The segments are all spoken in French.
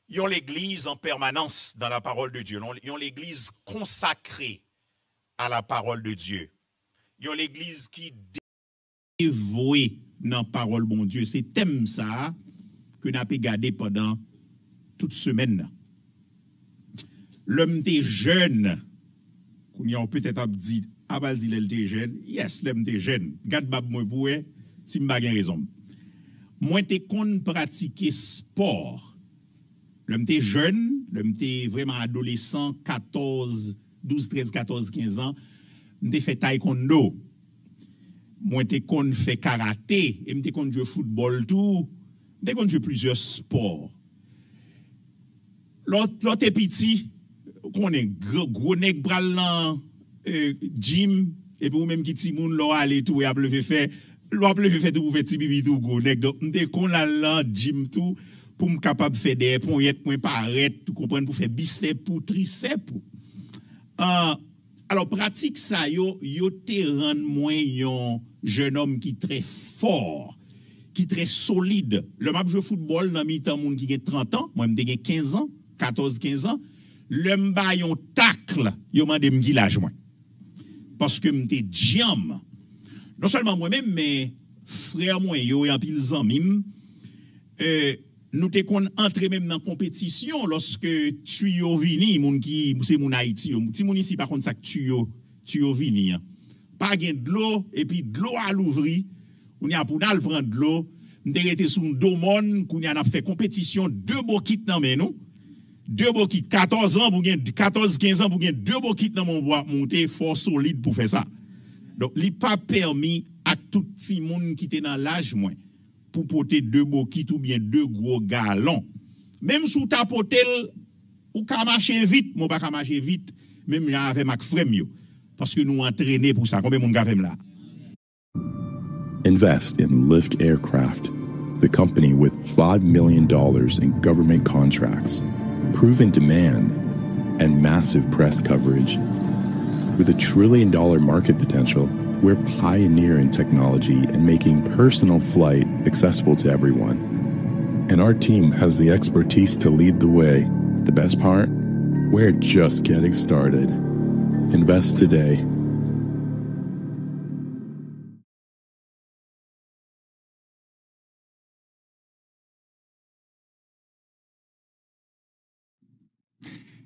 Ils ont l'église en permanence dans la parole de Dieu. Ils ont l'église consacrée à la parole de Dieu. Ils ont l'église qui dévouée dans la parole bon Dieu. C'est thème ça que nous avons gardé pendant toute semaine. L'homme était jeune. Qu'on a peut-être dit, ah bah il était jeune. Yes, l'homme était jeune. Garde bab moi pour si m'a bien raison. Moi t'es qu'on pratiquer sport. L'homme était jeune, l'homme était vraiment adolescent, 12, 13, 14, 15 ans. M'était fait taekwondo. Moi t'es qu'on fait karaté, et m'était qu'on jouer football tout. M'était qu'on jouer plusieurs sports. L'autre est petit, qu'on est gros nèg bral dans gym et puis même qui ti moun là aller tout et a lever fait tout pour faire ti bibi tout gros nèg donc m'était qu'on là gym tout pour me capable faire des poignettes point paraître tu comprendre pour faire biceps pour triceps alors pratique ça yo te rend moins un jeune homme qui très fort qui très solide le m'a jouer football dans mi-temps monde qui a 30 ans moi m'ai 15 ans 14 15 ans le m'ba yon tacle yo mandé m'gi l'âge moi parce que m'étais jam non seulement moi-même mais frère moi yo et en pile zanmim nous te kon entrer même dans compétition lorsque tuyo vini moun qui c'est moun Haïti ti moun ici par contre ça tuyo vini pas gain de l'eau et puis de l'eau à l'ouvrir on y a pour dal prendre de l'eau m'était été sous domone qu'on y a fait compétition deux bokit nan men nous deux bokit 14 ans pour 14 15 ans pour deux bokit dans mon bois monter fort solide pour faire ça donc il pas permis à tout petit monde qui était dans l'âge moins pour porter deux bokit ou bien deux gros galons même sous ta potel ou ka marcher vite moi pas ka marcher vite même avec Mac frère parce que nous entraîner pour ça combien monde ka fait là. Invest in Lift Aircraft, the company with $5 million in government contracts, proven demand, and massive press coverage. With $1 trillion market potential, we're pioneering technology and making personal flight accessible to everyone. And our team has the expertise to lead the way. The best part? We're just getting started. Invest today.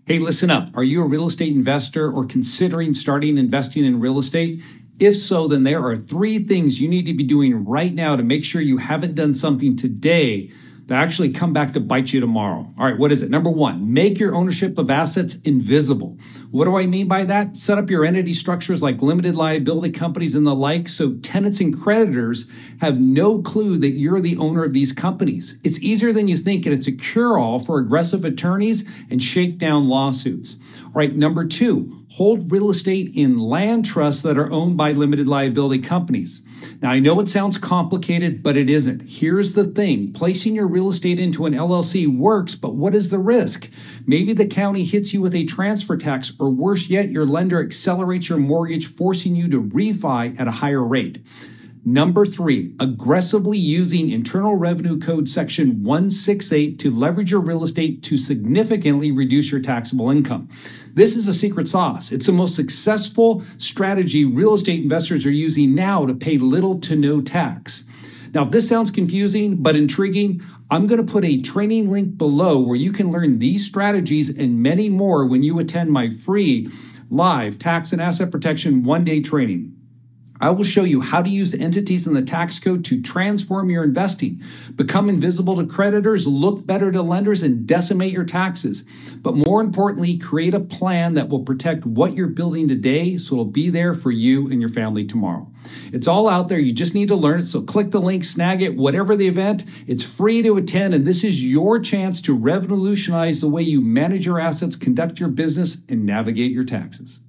Hey, listen up. Are you a real estate investor or considering starting investing in real estate? If so, then there are 3 things you need to be doing right now to make sure you haven't done something today that actually come back to bite you tomorrow. All right, what is it? Number 1, make your ownership of assets invisible. What do I mean by that? Set up your entity structures like limited liability companies and the like so tenants and creditors have no clue that you're the owner of these companies. It's easier than you think, and it's a cure-all for aggressive attorneys and shakedown lawsuits. All right, number 2, hold real estate in land trusts that are owned by limited liability companies. Now, I know it sounds complicated, but it isn't. Here's the thing. Placing your real estate into an LLC works, but what is the risk? Maybe the county hits you with a transfer tax, or worse yet, your lender accelerates your mortgage, forcing you to refi at a higher rate. Number 3, aggressively using Internal Revenue Code Section 168 to leverage your real estate to significantly reduce your taxable income. This is a secret sauce. It's the most successful strategy real estate investors are using now to pay little to no tax. Now, if this sounds confusing but intriguing, I'm going to put a training link below where you can learn these strategies and many more when you attend my free live tax and asset protection one-day training. I will show you how to use entities in the tax code to transform your investing, become invisible to creditors, look better to lenders, and decimate your taxes. But more importantly, create a plan that will protect what you're building today so it'll be there for you and your family tomorrow. It's all out there. You just need to learn it. So click the link, snag it, whatever the event. It's free to attend, and this is your chance to revolutionize the way you manage your assets, conduct your business, and navigate your taxes.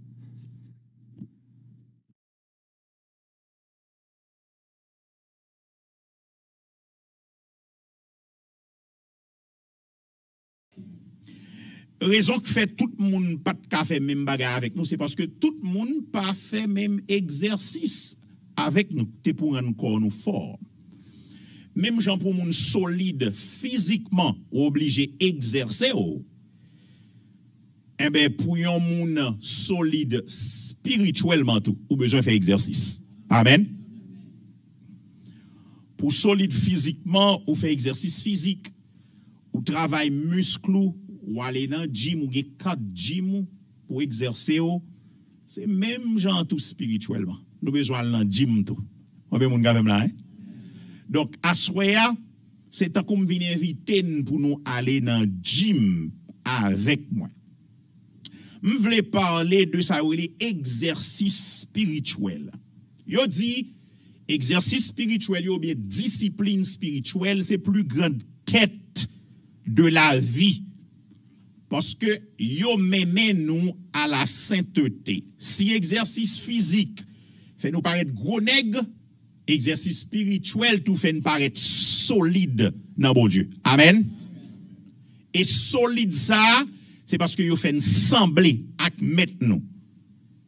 Raison que fait tout le monde pas de fait même bagarre avec nous, c'est parce que tout le monde pas fait même exercice avec nous, c'est pour rendre corps nous fort. même gens pour moun solide physiquement ou obligé exercer eh ben pour yon moun solide spirituellement tout ou besoin faire exercice. Amen. Pour solide physiquement ou faire exercice physique ou travail muscle ou aller dans gym ou gen 4 gym pour exercer c'est même gens tout spirituellement. Nous besoin aller dans gym tout. On peut moun même là hein? Donc à soya c'est tant qu'on vient inviter pour nous aller dans gym avec moi. Je voulais parler de ça exercice spirituel. Yo dit exercice spirituel ou bien discipline spirituelle, c'est plus grande quête de la vie. Parce que yo mène nous à la sainteté. Si exercice physique fait nous paraître gros nègre, exercice spirituel tout fait nous paraître solide dans bon Dieu. Amen. Et solide ça, c'est parce que yo fait nous sembler avec maintenant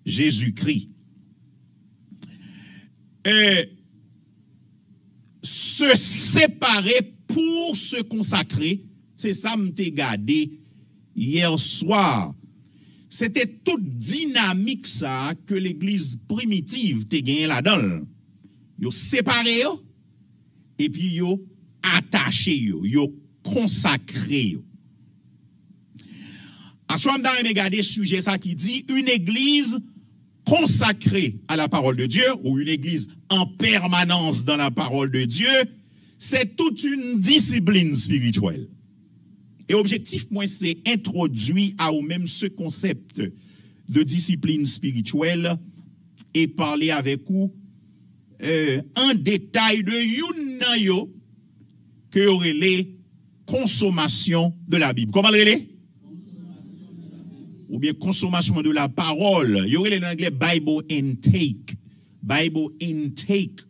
Jésus-Christ. Se séparer pour se consacrer, c'est ça m'te gardé hier soir. C'était toute dynamique ça que l'église primitive te gagné là-dedans. Yo séparé yo, et puis yo attaché yo consacré yo. En soi, m'da regarder sujet ça qui dit une église consacrée à la parole de Dieu ou une église en permanence dans la parole de Dieu, c'est toute une discipline spirituelle. Et objectif, moi, c'est introduire à ou même ce concept de discipline spirituelle et parler avec vous en détail de yon que aurait les consommations de la Bible. Comment le ou bien consommation de la parole. Il y aurait en anglais Bible intake. Bible intake.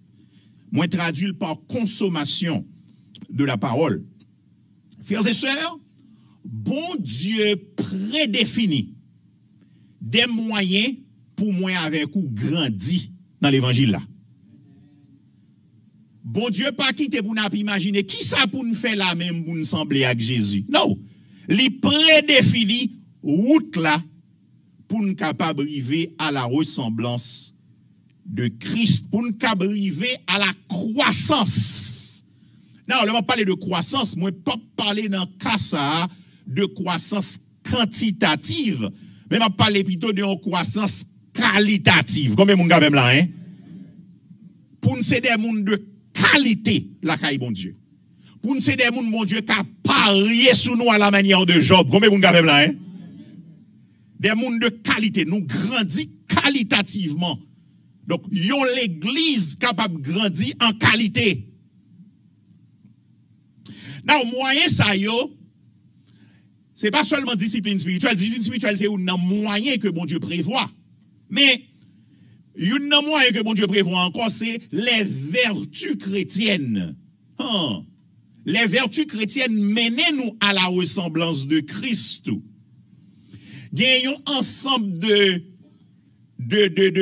Moi, traduit par consommation de la parole. Frères et sœurs, bon Dieu prédéfinit des moyens pour moi avec vous grandir dans l'évangile là. Bon Dieu pas quitter pour nous imaginer qui ça pour nous faire la même pour nous sembler avec Jésus. Non, il prédéfinit route là pour nous capable arriver à la ressemblance de Christ, pour nous capable arriver à la croissance. Non, on va parler de croissance, moi pas parler dans cas ça de croissance quantitative, mais on va parler plutôt de croissance qualitative. Combien moun même là hein? Pour nous c'est des monde de qualité la caille bon Dieu. Pour nous c'est des monde bon Dieu qui a parié sur nous à la manière de Job. Combien moun même là hein? Des mondes de qualité, nous grandissons qualitativement. Donc, yon l'église capable de grandir en qualité. Now, moyen ça yo, c'est pas seulement discipline spirituelle. Discipline spirituelle, c'est un moyen que bon Dieu prévoit. Mais, un moyen que bon Dieu prévoit encore, c'est les vertus chrétiennes. Les vertus chrétiennes mènent nous à la ressemblance de Christ. Gagnons ensemble de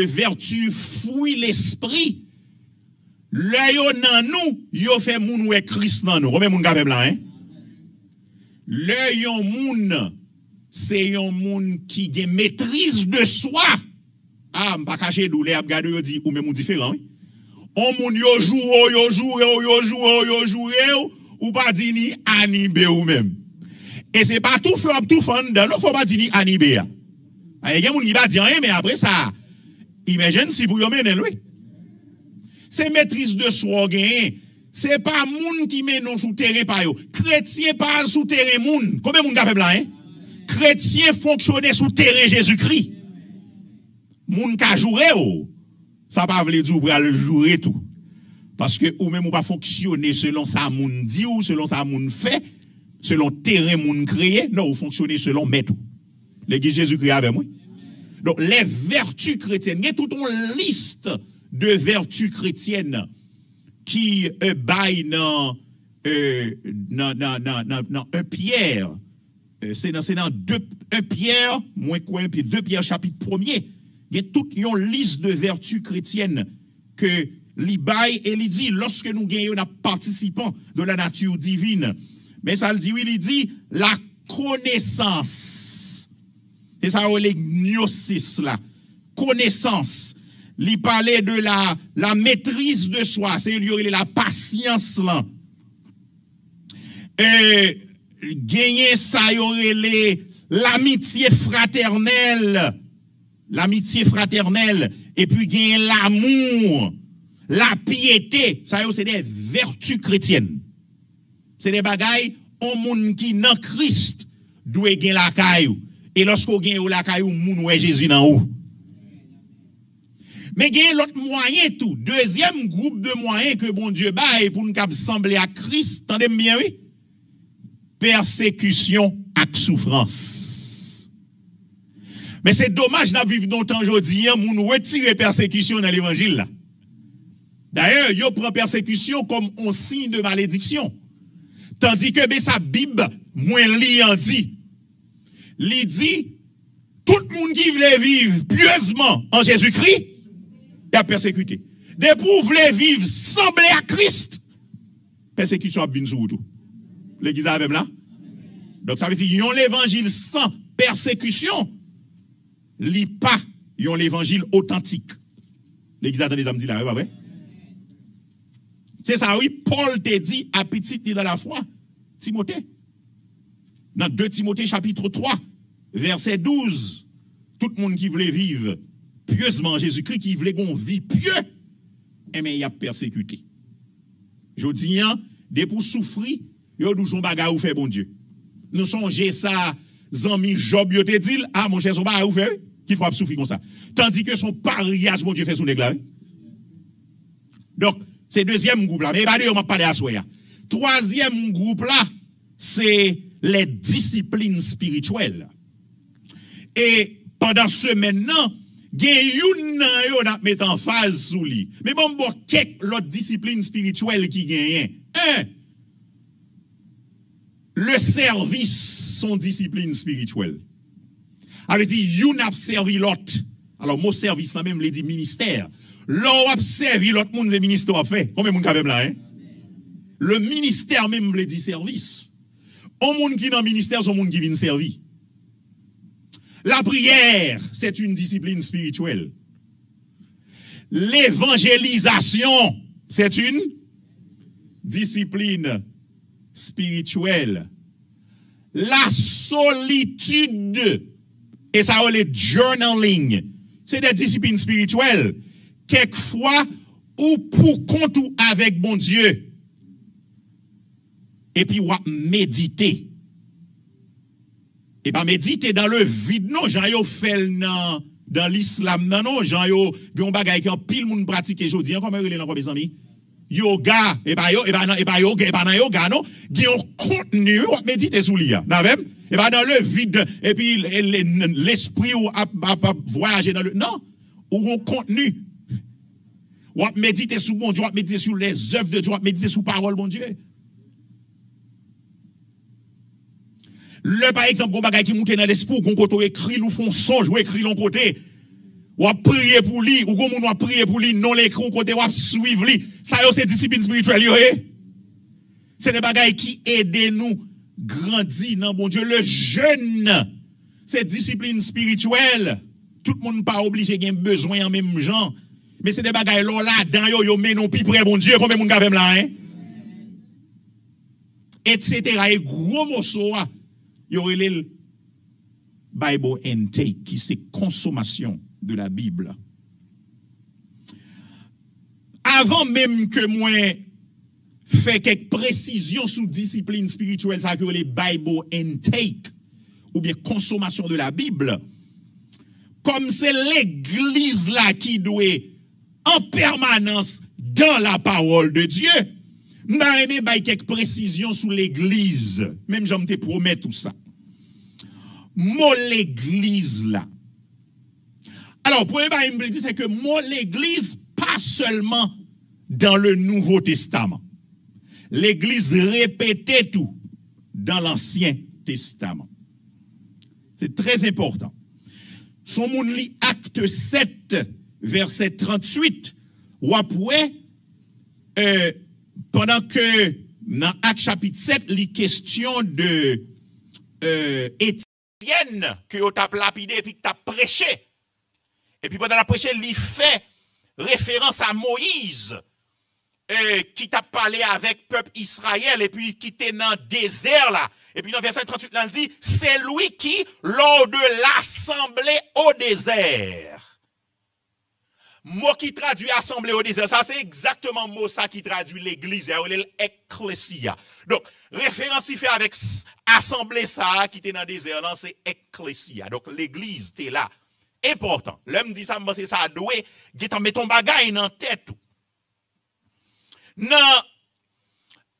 vertus fouillent l'esprit. Là yo nan nous, yo fait moun wè Christ nan nous. Combien moun ka là hein? Là yon moun c'est yon moun qui gen maîtrise de soi. Ah, m'pa cacher dou lè ap gade yo di ou même moun différent. On moun yo joue ou pas di ni animé ou même. Et c'est pas tout fond, non, faut pas dire ni anibé. Il y a des gens qui va dire rien, mais après ça, imagine si vous y menez lui. C'est maîtrise de soi, c'est pas moun qui mène non sous terrain par yo. Chrétien pas sous terrain moun. Combien moun ka fait là, hein? Chrétien fonctionner sous terrain Jésus-Christ. Moun ka jouer, ça pas veut dire ou pral jouer tout. Parce que ou même ou pas fonctionner selon ça moun dit ou selon ça moun fait. Selon terrain moun créé, non, vous fonctionnez selon maître. L'église Jésus-Christ avec moi. Donc, les vertus chrétiennes, il y a toute une liste de vertus chrétiennes qui baillent dans 1 Pierre. C'est dans 1 Pierre, moins quoi, puis 2 Pierre chapitre 1er. Il y a toute une liste de vertus chrétiennes que li bail et il dit, lorsque nous gagnons un participant de la nature divine, mais ça le dit, oui, il dit, la connaissance. C'est ça, les gnosis là. Connaissance. Il parlait de la maîtrise de soi, c'est la patience là. Et gagner ça, l'amitié fraternelle. L'amitié fraternelle. Et puis gagner l'amour, la piété. Ça, c'est des vertus chrétiennes. C'est des bagailles, on moun qui dans Christ doit gagner la caillou. Et lorsqu'on gagne la caillou, moun ouais Jésus dans haut. Mais il y a l'autre moyen tout. Deuxième groupe de moyens que bon Dieu baille pour nous sembler à Christ. Tendez bien, oui? Persécution et souffrance. Mais c'est dommage de vivre longtemps aujourd'hui, nous retirer persécution dans l'évangile là. D'ailleurs, il prend persécution comme un signe de malédiction. Tandis que sa Bible, moins li en dit. Li dit, tout le monde qui veut vivre pieusement en Jésus-Christ, il a persécuté. Des pour voulez vivre semblé à Christ, persécution a bien sur tout. L'église a même là. Donc ça veut dire qu'ils ont l'évangile sans persécution, li pas, ils ont l'évangile authentique. L'église a des âmes dit là, ouais. C'est ça, oui, Paul te dit à petit dans la foi, Timothée. Dans 2 Timothée chapitre 3, verset 12, tout le monde qui voulait vivre pieusement Jésus-Christ, qui voulait qu'on vive pieux, eh bien, il a persécuté. Je dis, des pour souffrir, il y a son bagage ou fait bon Dieu. Nous songeons ça, Zami Job, il te dit, ah, mon cher, son bagage ou fait, qu'il faut souffrir comme ça. Tandis que son pariage, mon Dieu, fait son éclat. Donc, c'est deuxième groupe là. Mais on m'a parlé à soi. Troisième groupe là, c'est les disciplines spirituelles. Et pendant ce maintenant, il y a mettre en phase sous lui. Mais bon, quelques autres disciplines spirituelles qui gagnent. Le service sont disciplines spirituelles. Alors, il dit, you n'a servi l'autre. Alors, mon service, là même, il dit ministère. L'on a servi l'autre monde, le ministère a fait. Combien de monde même là, hein? Le ministère même veut dire service. On monde qui dans le ministère, c'est monde qui vient servir. La prière, c'est une discipline spirituelle. L'évangélisation, c'est une discipline spirituelle. La solitude, et ça, le journaling, c'est des disciplines spirituelles. Quelquefois, ou pour compte ou avec bon Dieu. Et puis, ou méditer. Et pas méditer dans le vide, non, j'en ai fait dans l'islam, non, j'en ai un bagay qui en pile moun pratique aujourd'hui, comment il est dans mes amis? Yoga, et pas yoga, non, qui ont contenu, ou méditer sous l'IA, n'avez-vous? Et pas dans le vide, et puis l'esprit ou voyager dans le, non, ou un contenu. Ou méditer sous bon Dieu, ou méditer sur les œuvres de Dieu, ou méditer sous parole, bon Dieu. Le, par exemple, on bagay qui monte dans l'esprit, ou qu'on écrit, ou font songe, ou écrit l'on côté, ou prier pour lui, ou qu'on a prier pour lui, non l'écrit, ou côté, ou suivre lui. Ça, c'est discipline spirituelle, c'est des bagailles qui aident nous grandir dans bon Dieu. Le jeûne, c'est discipline spirituelle. Tout le monde pas obligé de besoin en même genre. Mais c'est des bagailles là, dans yo mais non plus près, bon Dieu, combien de monde même là, hein? Etc. Et gros morceau, il y aurait le Bible intake, qui c'est consommation de la Bible. Avant même que moi fait quelques précisions sous discipline spirituelle, ça que les Bible intake, ou bien consommation de la Bible, comme c'est l'église là qui doit en permanence dans la parole de Dieu, nous avons aimé quelques précisions sur l'église. Même j'en te promets tout ça. Moi, l'église là. Alors, pour me dire, c'est que moi, l'église, pas seulement dans le Nouveau Testament. L'église répétait tout dans l'Ancien Testament. C'est très important. Son moun li acte 7, verset 38, ou après, pendant que dans Acte chapitre 7, il question de Étienne que vous avez lapidé et puis que tu as prêché. Et puis pendant la prêché, il fait référence à Moïse qui t'a parlé avec le peuple Israël et puis qui était dans le désert là. Et puis dans verset 38, là, il dit, c'est lui qui, lors de l'assemblée au désert. Mot qui traduit assemblée au désert, ça c'est exactement le mot ça qui traduit l'église, l'ecclésia. Donc, référence il fait avec assemblée ça qui était dans le désert, c'est ecclésia. Donc, l'église était là. Important. L'homme dit ça, c'est ça, doué, qui t'en met ton bagage dans la tête. Non,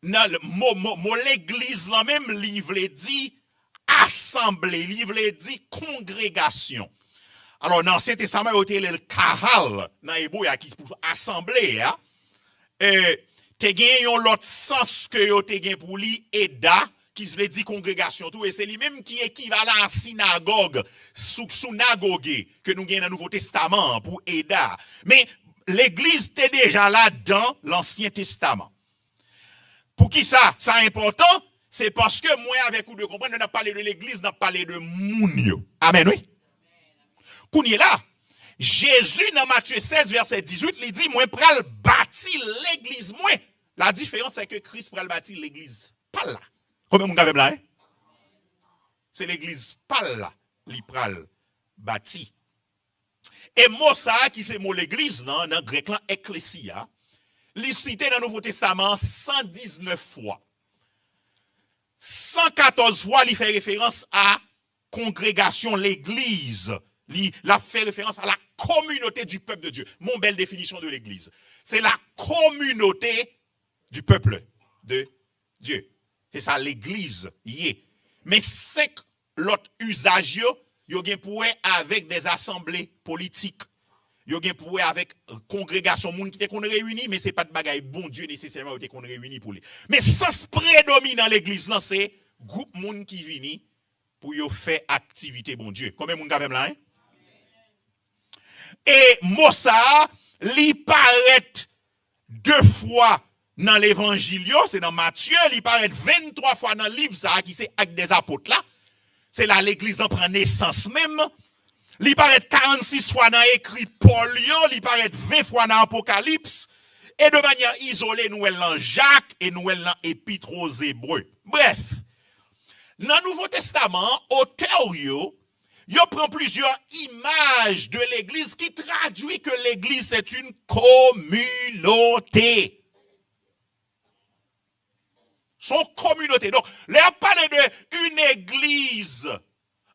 l'église là même, livre dit assemblée, livre dit congrégation. Alors, dans l'Ancien Testament, il y a le kahal, dans l'hébreu, qui est pour assemblée. Tu as l'autre sens que tu as pour lui, Eda, qui se veut dire congrégation. Tout, et c'est lui-même qui est équivalent à synagogue, synagogue, que nous avons dans le Nouveau Testament pour Eda. Mais l'église était déjà là dans l'Ancien Testament. Pour qui ça? C'est important? C'est parce que moi, avec vous de comprendre, on a parlé de l'église, on a parlé de Mounio. Amen, oui? Qu'on est là. Jésus, dans Matthieu 16, verset 18, il dit, moi, pral bâtir l'église, moi. La différence, c'est que Christ pral bâtir l'église. Pas là. Combien de monde là? C'est l'église, pas là, il pral bâti. Et mot ça, qui c'est mot l'église, dans le grec, là, ecclésia, il cité dans le Nouveau Testament 119 fois. 114 fois, il fait référence à congrégation, l'église. Il a fait référence à la communauté du peuple de Dieu. Mon belle définition de l'église. C'est la communauté du peuple de Dieu. C'est ça l'église. Mais c'est l'autre usage, il y a pour avec des assemblées politiques. Il y a pour avec congrégation, monde qui est qu'on réunit, mais ce n'est pas de bagaille bon Dieu nécessairement qu'on réunit pour lui. Mais sens prédominant l'église, c'est groupe monde qui vient pour y faire activité bon Dieu. Combien de monde quand même là? Hein? Et Mossa, li paraît 2 fois dans l'évangile, c'est dans Matthieu, il paraît 23 fois dans le livre, ça, qui c'est Actes des apôtres là. C'est là l'église en prend naissance même. Il paraît 46 fois dans écrit Paul, il paraît 20 fois dans Apocalypse. Et de manière isolée, nous dans Jacques et nous dans Épître aux Hébreux. Bref, dans le Nouveau Testament, auteur il prend plusieurs images de l'église qui traduit que l'église est une communauté. Son communauté. Donc, là, parler d'une église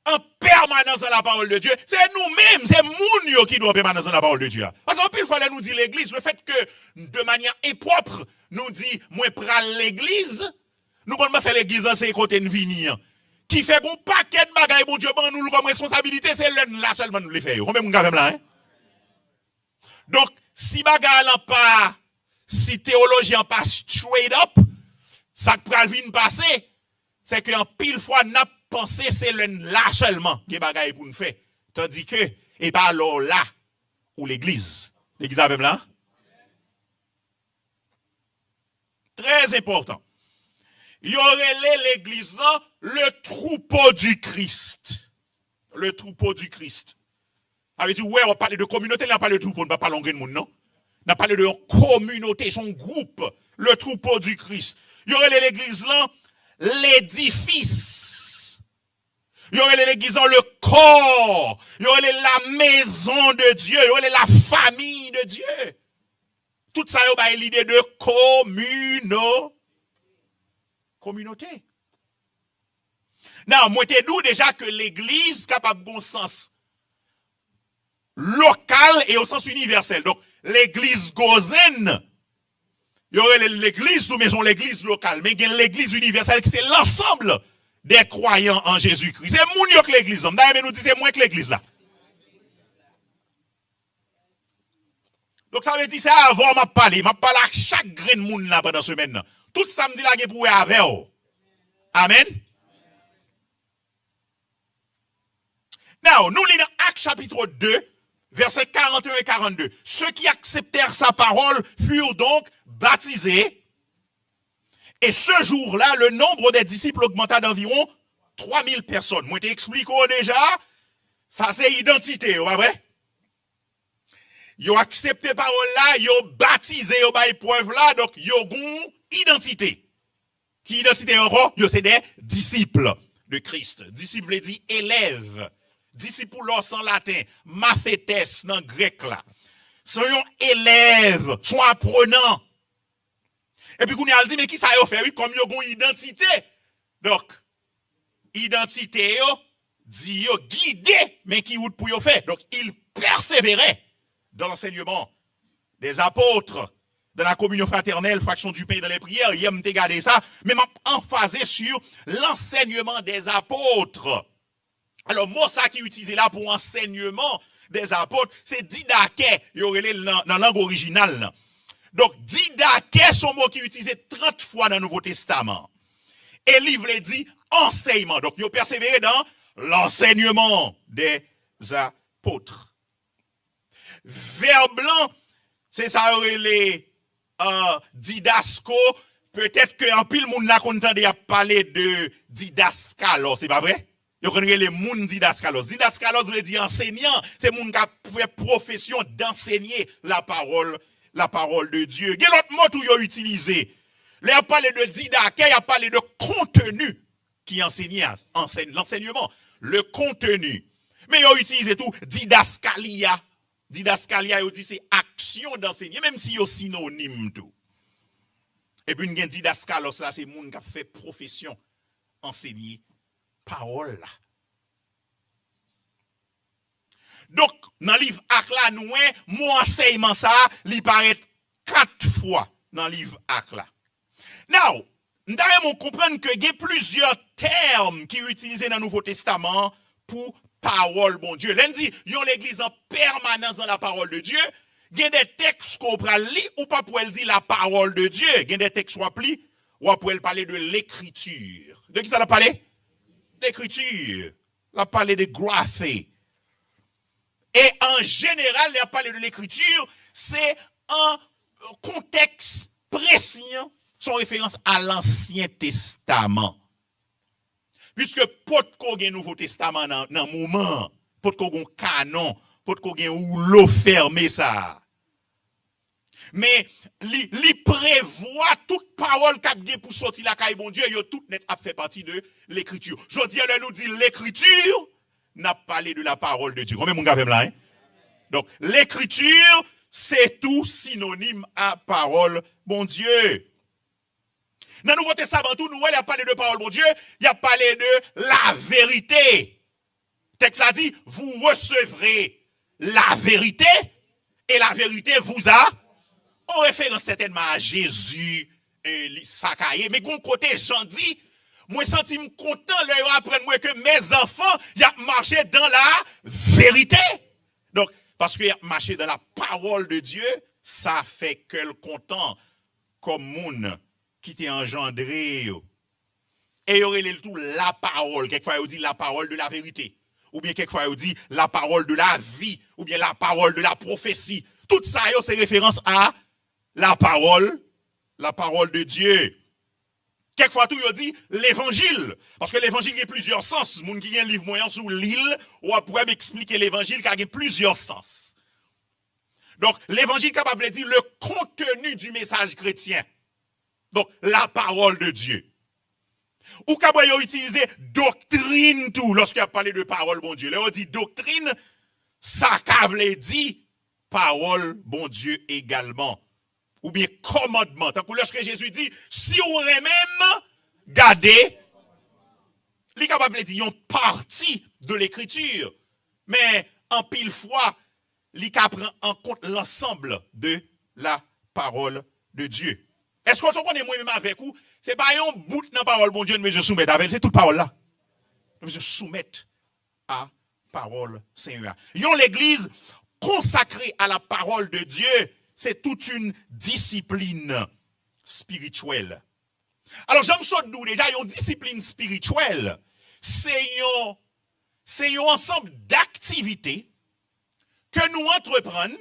en permanence dans la parole de Dieu, c'est nous-mêmes, c'est nous qui doit en permanence dans la parole de Dieu. Parce qu'en plus, il fallait nous dire l'église, le fait que, de manière impropre, nous dit, moi, pral l'église, nous prenons c'est l'église, c'est côté de vignes. Qui fait qu'on paquet de bagailles, bon Dieu, ben, nous, comme responsabilité, c'est là seulement nous les faisons. Combien de monde là, hein? Donc, si bagaille n'a pas, si théologien pas straight up, ça que pral vin passer, c'est qu'en pile fois, n'a pensé, c'est là seulement, qui bagaille pour nous faire. Tandis que, et pas alors là, ou l'église. L'église avec là? Très important. Il y aurait l'église là, le troupeau du Christ. Le troupeau du Christ. Ça veut dire, ouais, on parle de communauté, on n'a pas de troupeau, on ne va pas parler de monde, non? On a parlé de communauté, son groupe, le troupeau du Christ. Il y aurait l'église là, l'édifice. Il y aurait l'église là, le corps. Il y aurait la maison de Dieu. Il y aurait la famille de Dieu. Tout ça, il y a l'idée de communauté. Non, moi, t'es d'où déjà que l'église capable de bon sens local et au sens universel. Donc, l'église gozen, il y aurait l'église, nous mettons l'église locale, mais il y a l'église universelle qui c'est l'ensemble des croyants en Jésus-Christ. C'est moins que l'église. D'ailleurs, nous dit c'est moins que l'église là. Donc, ça veut dire, c'est avant m'a parlé à chaque grain de monde là pendant la semaine. Tout samedi là, il pour avec. Amen. Now, nous lisons Actes chapitre 2, Versets 41 et 42. Ceux qui acceptèrent sa parole furent donc baptisés. Et ce jour-là, le nombre des disciples augmenta d'environ 3000 personnes. Moi, t'explique déjà, ça c'est identité, pas vrai? Ils ont accepté parole là, ils ont baptisé, ils ont épreuve là, donc ils ont identité. Qui identité encore? Ils c'est des disciples de Christ. Disciples veut dire élèves. Discipoulos en latin, mathétes dans grec là. Sont élèves, sont apprenants. Et puis, qu'on a dit, mais qui ça a fait? Oui, comme ils ont une identité. Donc, identité, dit, guidé, mais qui ou pour y faire. Donc, ils persévéraient dans l'enseignement des apôtres, de la communion fraternelle, fraction du pain dans les prières. Hier, m'te gardé ça, mais m'a emphasé sur l'enseignement des apôtres. Alors, moi, ça qui est utilisé là pour enseignement des apôtres, c'est didaké, il y aurait dans la langue originale. Donc, didaké, son mot qui est utilisé 30 fois dans le Nouveau Testament. Et livre dit enseignement. Donc, il a persévéré dans l'enseignement des apôtres. Vers blanc, c'est ça, les didasco. Peut-être qu'en pile, moun n'a contenté à parler de didascalos, c'est pas vrai? Vous connaissez les moun didascalos. Didascalos veut dire enseignant. C'est moun qui a fait profession d'enseigner la parole de Dieu. Quel autre mot tout yo utilisé? Là, il a parlé de didaké, il a parlé de contenu qui enseigne l'enseignement. Le contenu. Mais il a utilisé tout didascalia. Didascalia, il dit c'est action d'enseigner, même si il y a synonyme tout. Et puis, il y a didascalos là, c'est moun qui a fait profession enseigner parole. Donc, dans le livre Acte là, nous, mon enseignement ça, il paraît 4 fois dans le livre Acte là. Now, nous devons comprendre que il y a plusieurs termes qui sont utilisés dans le Nouveau Testament pour parole, bon Dieu. Lundi, il y a l'église en permanence dans la parole de Dieu. Il y a des textes qu'on peut lire ou pas pour elle dire la parole de Dieu. Il y a des textes qu'on peut lire ou pour elle parler de l'écriture. De qui ça a parlé? L'écriture. Elle a parlé de graphé. Et en général, elle a parlé de l'écriture, c'est un contexte précis, son référence à l'Ancien Testament. Puisque pas de Nouveau Testament dans le moment, pas de canon, pas de ou l'eau fermé ça. Mais li prévoit toute parole qu'a dit pour sortir la caille bon Dieu, yo tout net a fait partie de l'écriture. Je dis elle nous dit l'écriture n'a parlé de la parole de Dieu. Combien mon gars là hein? Donc l'écriture c'est tout synonyme à parole bon Dieu. Dans le Nouveau Testament tout nous il a parlé de parole bon Dieu, il a parlé de la vérité. Le texte a dit vous recevrez la vérité et la vérité vous a on réfère certainement à Jésus et Sakaye, mais gon côté Jean dit, moi senti me content leur apprendre moi que mes enfants y a marché dans la vérité. Donc parce que y a marché dans la parole de Dieu, ça fait que le content comme moun qui t'est engendré. Et y aurait le tout la parole, quelquefois il dit la parole de la vérité, ou bien quelquefois il dit la parole de la vie, ou bien la parole de la prophétie. Tout ça c'est référence à la parole de Dieu. Quelquefois tout, il dit l'évangile. Parce que l'évangile a plusieurs sens. Moun qui a un livre moyen sous l'île, ou après m'expliquer l'évangile qui a plusieurs sens. Donc, l'évangile capable de dire le contenu du message chrétien. Donc, la parole de Dieu. Ou capable d'utiliser doctrine tout, lorsqu'il a parlé de parole, bon Dieu. Là, on dit doctrine, ça veut dire parole, bon Dieu également. Ou bien commandement. Tant que lorsque Jésus dit, si on aurait même gardé, il est capable de dire une partie de l'écriture. Mais en pile fois, il prend en compte l'ensemble de la parole de Dieu. Est-ce qu'on connaît moi-même avec vous? C'est pas un bout de la parole, bon Dieu, mais je soumets avec. C'est toute parole là. Je soumets à parole Seigneur. Yon l'église consacrée à la parole de Dieu. C'est toute une discipline spirituelle. Alors, j'aime ça de nous déjà, une discipline spirituelle, c'est un ensemble d'activités que que nous entreprendre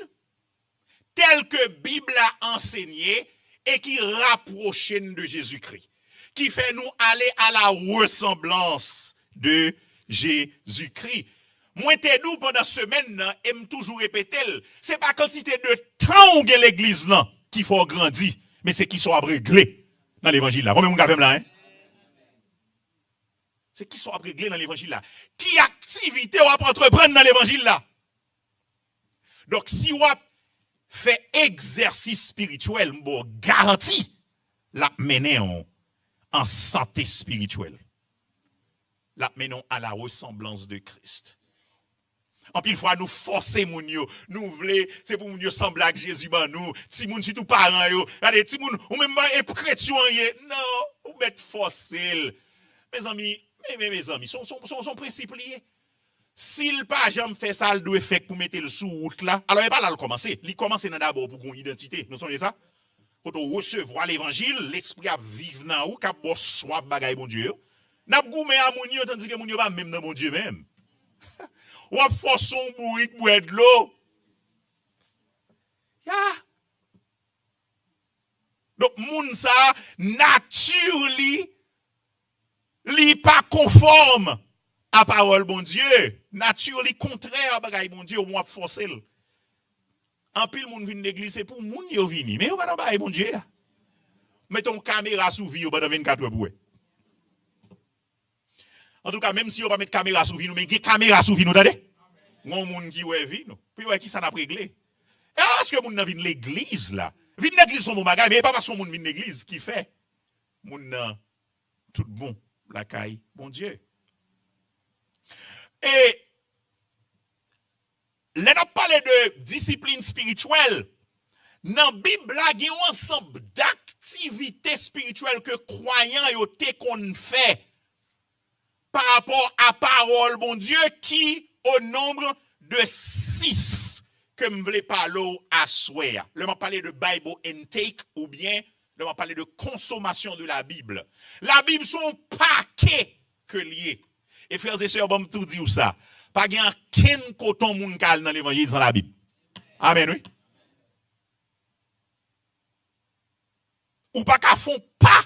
tel que Bible a enseigné et qui rapproche nous de Jésus-Christ, qui fait nous aller à la ressemblance de Jésus-Christ. Moi, t'ai dit pendant semaine, et toujours répéter, c'est pas quantité de temps où l'église là qu'il faut grandir, mais c'est qui soit réglé dans l'évangile là. Combien de monde là, hein? C'est qui soit réglé dans l'évangile là. Qui activité on va entreprendre dans l'évangile là. Donc, si on fait exercice spirituel, bon, garantie, la mener en santé spirituelle. La menons à la ressemblance de Christ. En pile fois, nous forcer moun yo, nous voulons, c'est pour moun yo sembler à Jésus, ben nous, ti moun surtout parents yo, regardez, ti moun, ou même pas chrétien, non, ou mettre forcer. Mes amis, mes amis, son principe lié. S'il pas jamais fait ça, il doit faire pour mettre le sous route là, alors il pas là le commencer. Il commence d'abord pour une identité. Nous savons ça? Quand on recevoir l'évangile, l'esprit a vivre dans ou, cap bo soit bagay bon Dieu. N'a goumé à moun yo tandis que moun yo pas même dans bon Dieu même. Ou a force son bourrique boire de l'eau. Ya. Donc moun ça nature li pas conforme à parole bon Dieu. Nature li contraire à bagay bon Dieu, ou a forcer. En pile moun vinn l'église c'est pour moun yo vini, mais ou pas dans bagay bon Dieu. Mettons caméra sous vie ou pendant 24 heures pour. En tout cas, même si on va mettre caméra sous vie, nous mettons caméra sous vie, nous attendez. Mon monde qui ouais vie, nous. Puis ouais qui ça n'a pas réglé. Est-ce que moun n'a vinn l'église là? Vinn l'église son bon bagay, mais pas parce qu'on moun vinn l'église qui fait. Moun tout bon, la caille, bon Dieu. Et là on parle de discipline spirituelle. Dans la Bible, il y a un ensemble d'activités spirituelles que croyants yo te qu'on fait par rapport à parole, bon Dieu, qui au nombre de 6 que je voulais parler à souhait. Je vais parler de Bible intake ou bien je vais parler de consommation de la Bible. La Bible sont paquet que lié. Et frères et sœurs, bon tout dire ça. Pas gain ken coton moun kal dans l'évangile dans la Bible. Amen oui. Ou pas qu'à font pas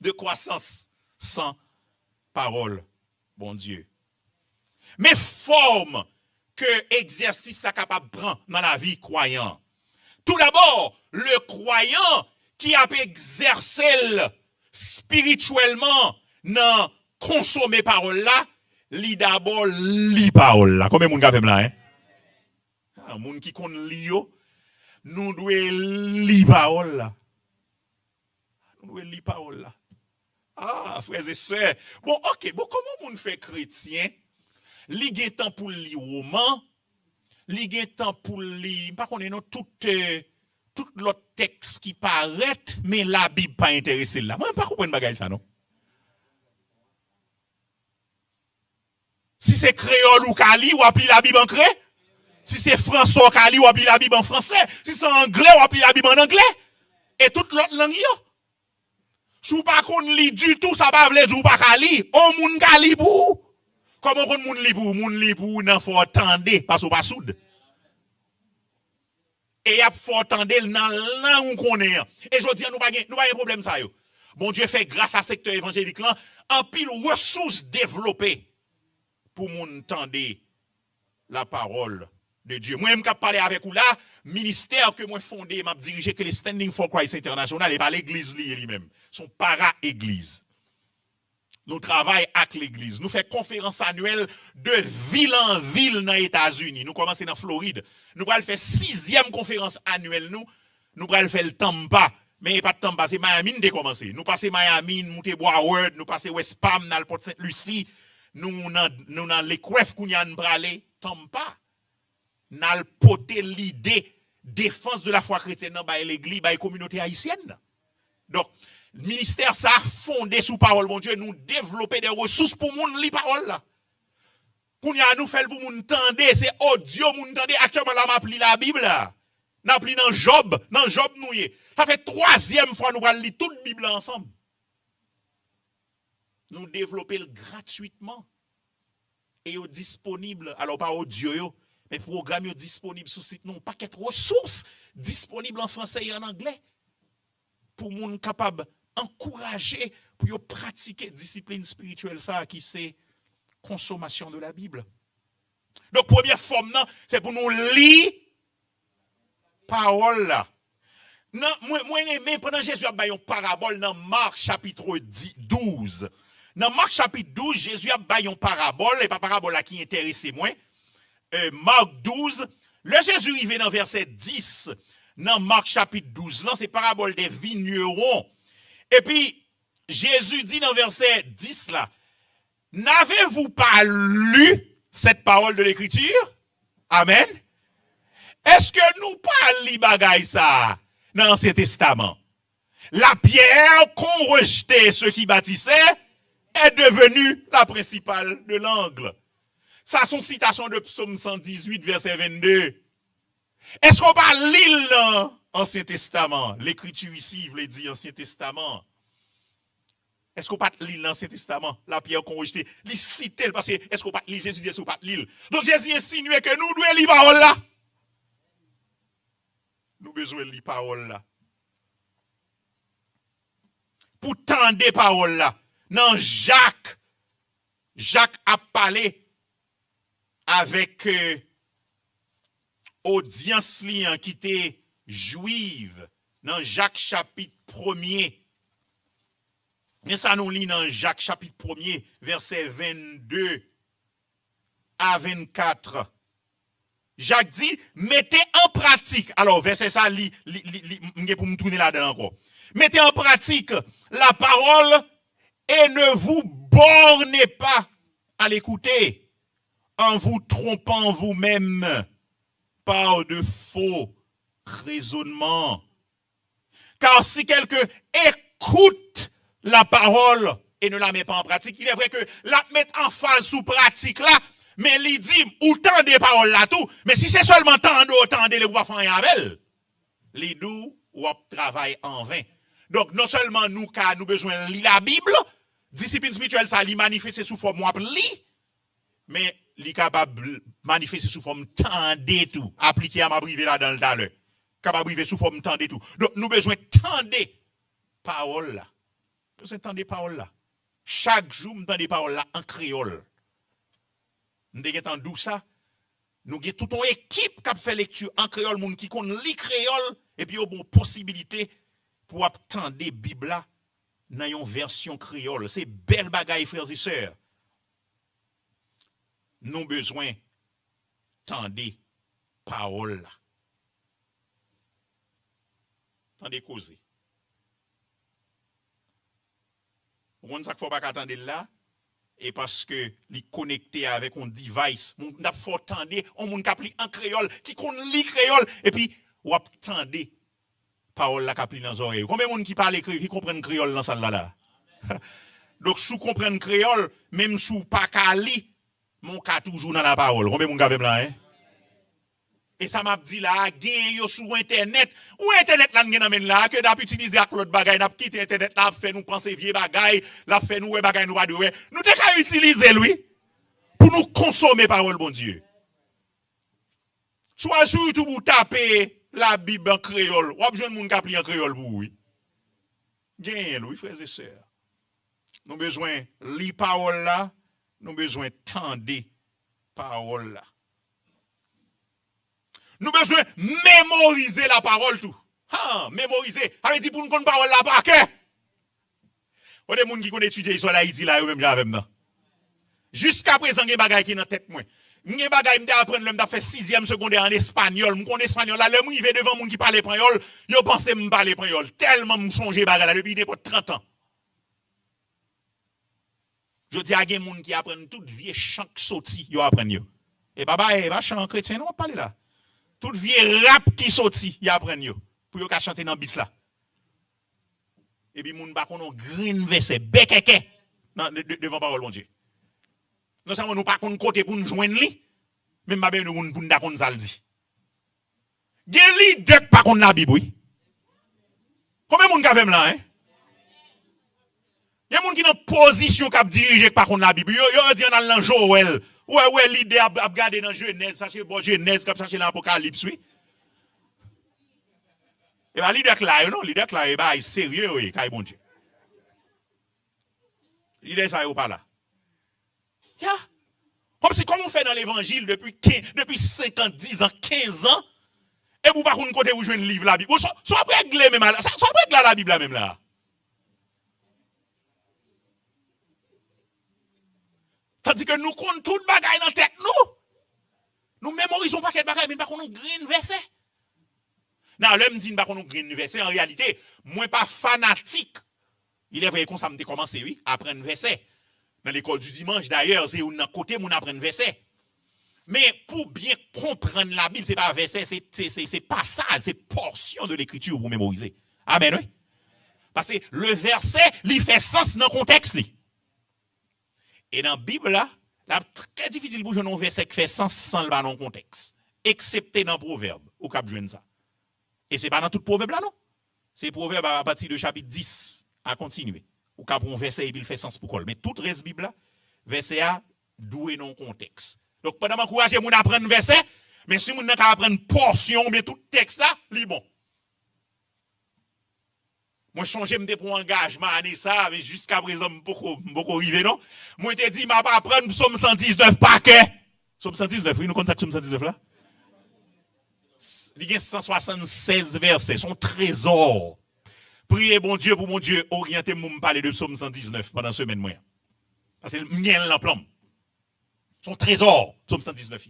de croissance sans parole. Bon Dieu. Mais forme que exercice ça capable prendre dans la vie croyant. Tout d'abord, le croyant qui a exercé spirituellement dans consommer parole là, li d'abord li parole là. Combien de monde fait là hein? Un monde qui connaît li yo, nous doit li parole là. Nous doit li parole là. Ah, frères et sœurs. Bon, ok. Bon, comment on fait chrétien? Li gen temps pour li roman, li gen temps pour li, pas qu'on est non tout l'autre texte qui paraît, mais la Bible pas intéressé là. Moi, pas comprendre bagay ça non. Si c'est créole ou kali, ou appli la Bible en créole. Si c'est français ou kali, ou appli la Bible en français. Si c'est anglais, ou appli la Bible en anglais. Et toute l'autre langue yo. Si vous pas qu'on lit du tout, ça va vle dire ou pas kali. On moun kali pour. Comment on moun li pour? Moun li pour nan faut attendre parce qu'on pas soude. Et y a faut attendre dans langue où qu'on est. Et je dis nous pas un problème ça yo. Bon Dieu fait grâce à secteur évangélique là en pile ressources développées pour moun tendre la parole de Dieu. Moi, je parler avec vous là, ministère que moi fondé, m'a dirigé que les Standing for Christ International et pas l'église lui-même, son para-église. Nous travaillons avec l'église. Nous faisons conférence annuelle de ville en ville dans les États-Unis. Nous commençons dans Floride. Nous allons faire 6e conférence annuelle. Nous allons faire le Tampa. Mais pas de Tampa, c'est Miami nous commencé. Nous passons Miami, nous passons Broward, nous passons West Palm, dans le Port Sainte-Lucie. Nous dans les Kwef qu'on y a bralé Tampa. Nous porté l'idée défense de la foi chrétienne dans l'église, dans la communauté haïtienne. Donc, le ministère ça a fondé sous parole, bon Dieu, nous développer des ressources pour moun li parole là. Qu'on y a nous fait pour moun tendre, c'est audio moun tendre actuellement là m'a pris la Bible là. N'a pris dans Job nous y. Ça fait 3e fois nous allons lire toute la Bible ensemble. Nous développer gratuitement et disponible alors pas audio yo, Mais programme est disponible sur le site, non, paquet de ressources disponibles en français et en anglais. Pour moun capable encourager pour yo pratiquer discipline spirituelle ça qui c'est consommation de la Bible. Donc première forme c'est pour nous lire parole là. Non, moi aimé pendant Jésus a ba une parabole dans Marc chapitre 12. Dans Marc chapitre 12, Jésus a ba une parabole et pas parabole là qui intéresse moi. Marc 12, le Jésus arrivé dans verset 10 dans Marc chapitre 12 là, c'est parabole des vignerons. Et puis Jésus dit dans verset 10 là, n'avez-vous pas lu cette parole de l'écriture? Amen. Est-ce que nous pas li bagay ça dans l'Ancien Testament? La pierre qu'ont rejeté ceux qui bâtissaient est devenue la principale de l'angle. Ça c'est une citation de Psaume 118 verset 22. Est-ce qu'on parle l'île dans l'Ancien Testament? L'écriture ici veut dire Ancien Testament. Est-ce qu'on parle l'île dans l'Ancien Testament? La pierre qu'on rejeté, l'île cité parce que est-ce qu'on parle l'île? Jésus dit est-ce qu'on parle l'île? Donc Jésus insinue que nous devons lire parole là. Nous besoin de lire parole là. Pour tendre des paroles là. Dans Jacques a parlé avec audience liant qui était juive dans Jacques chapitre 1er. Mais ça nous lit dans Jacques chapitre 1er verset 22 à 24. Jacques dit mettez en pratique. Alors verset ça pour me tourner là-dedans encore. Mettez en pratique la parole et ne vous bornez pas à l'écouter en vous trompant vous-même par de faux raisonnements. Car si quelqu'un écoute la parole et ne la met pas en pratique, il est vrai que la mettre en phase sous pratique là, mais il dit autant des paroles là tout, mais si c'est seulement autant de les voir faire avec les doux ou travail en vain. Donc non seulement nous besoin de lire la Bible, discipline spirituelle ça li manifester sous forme li, mais li capable manifester sous forme tendez tout, appliquer à ma brivé là dans le talent. Capable brivé sous forme tendez tout. Donc nous besoin tendez parole là. Nous entendez parole là. Chaque jour nous entendez parole là en créole. Nous entendons ça. Nous avons toute une équipe qui fait lecture en créole, moun qui connaît li créole et puis une possibilité pour attendre la Bible là dans une version créole. C'est belle bagaille frères et sœurs. Nous avons besoin tendez parole là. Tendez causer. On ne sait faut pas attendre là et parce que li connecté avec un device, on n'a faut tendre on moun kapli en créole qui connaît li créole et puis ou attendez parole la kapli dans oreilles. Combien de monde qui parle qui comprennent créole dans ça là. Donc sous comprendre créole même sous pas kali mon cas toujours dans la parole. Combien de monde avez là hein? Et ça m'a dit là, gain yo sur internet, ou internet là n'gen là que d'ap utiliser ak l'autre bagay, n'a quitter internet là fait nous penser vieux bagay, là fait nous bagay nous pas de nous te ka utiliser lui pour nous consommer parole bon Dieu. Soit sur YouTube ou taper la Bible en créole, ou besoin moun ka pli en créole pour oui. Gain lui frères et sœurs. Nous besoin li parole là, nous besoin tendre parole là. Nous avons besoin de mémoriser la parole tout. Mémoriser. Ça veut dire pour nous connaître la parole là par cœur. Il y a des gens qui connaissent étudier sur l'Haïti là, même j'avais maintenant. Jusqu'à présent, il y a des bagages qui dans tête moi. Il y a des bagages qui apprendre l'homme faire 6e secondaire en espagnol. Je connais espagnol là, l'homme arrivé devant gens qui parlent espagnol, yo pense me parler espagnol. Tellement me changer bagages là depuis 30 ans. Je dis à des gens qui apprennent tout vieux chant sorti, yo apprennent yo. Et va chant chrétien non parler là. Tout vieux rap qui sorti, y apprennent yo pour yo ka chanter dans beat là. Et puis moun ba konon green verset bekeke devant parole bon Dieu. Non seulement nous pas kon côté pour nous joindre li, même pas ben nous pour nous d'accord ça le dit. Gen li de pas kon la Bible oui. Combien moun ka vem là hein? Y a moun qui dans position k'ap diriger pas kon la Bible. Yo dit dans Joël Ouais, l'idée à regarder dans Genèse, ça c'est bon Genèse, comme ça c'est dans l'Apocalypse, oui. Et bien, l'idée là, non, l'idée là, il est sérieux, oui, quand bon Dieu. L'idée ça, il pas là. Comme si, comme on fait dans l'évangile depuis 50, 10 ans, 15 ans, et vous par contre, côté vous jouez un livre la Bible. Soit régler même là, soit régler la Bible là même là. Tandis que nous comptons tout le bagage dans la tête, nous mémorisons pas quel bagage, mais pas qu'on nous green verset. Non, l'homme dit pas qu'on nous green verset, en réalité, moi pas fanatique. Il est vrai qu'on ça me commencé, oui, à apprendre verset. Dans l'école du dimanche, d'ailleurs, c'est un côté où on apprend verset. Mais pour bien comprendre la Bible, c'est pas verset, c'est passage, c'est portion de l'écriture pour mémoriser. Amen, oui. Parce que le verset, il fait sens dans le contexte. Et dans la Bible, là, c'est très difficile pour jouer un verset qui fait sens sans le contexte. Excepté dans le proverbe, au cap de ça. Et ce n'est pas dans tout le proverbe là, non. C'est le proverbe à partir du chapitre 10 à continuer. Au cas où un verset, il fait sens pour quoi. Mais tout le reste de la Bible, là, verset a doué dans le contexte. Donc, pendant m'encourager, mon apprendre verset, mais si mon apprendre une portion, mais tout le texte là, il est bon. Moi, changer me pour engagement année ça, mais jusqu'à présent, beaucoup arrivé, non? Moi, je te dis, je ne vais pas apprendre Psaume 119 par cœur. Psaume 119, oui, nous connaissons Psaume 119 là? Il y a 176 versets, son trésor. Priez bon Dieu pour mon Dieu, orientez-moi me parler de Psaume 119 pendant la semaine moyen. Parce que le mien l'emplom. Son trésor, Psaume 119.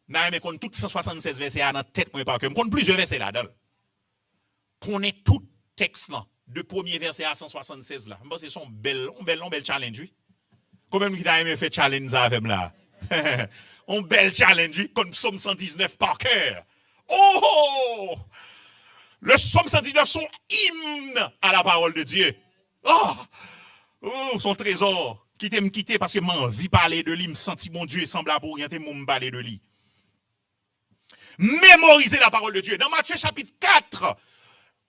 Non, mais qu'on tout 176 versets dans la tête, moi, par cœur. Qu'on plusieurs versets là-dedans. Qu'on est tout texte là, de premier verset à 176 là. C'est son bel challenge, oui. Combien qui a aimé faire challenge avec là? Un bel challenge, oui, comme Psaume 119 par cœur. Oh! Le Psaume 119 sont hymnes à la parole de Dieu. Oh! Son trésor. Quittez me quitter parce que m'envie parler de lui, me senti mon Dieu semblable pour orienter mon parler de lui. Mémorisez la parole de Dieu. Dans Matthieu chapitre 4,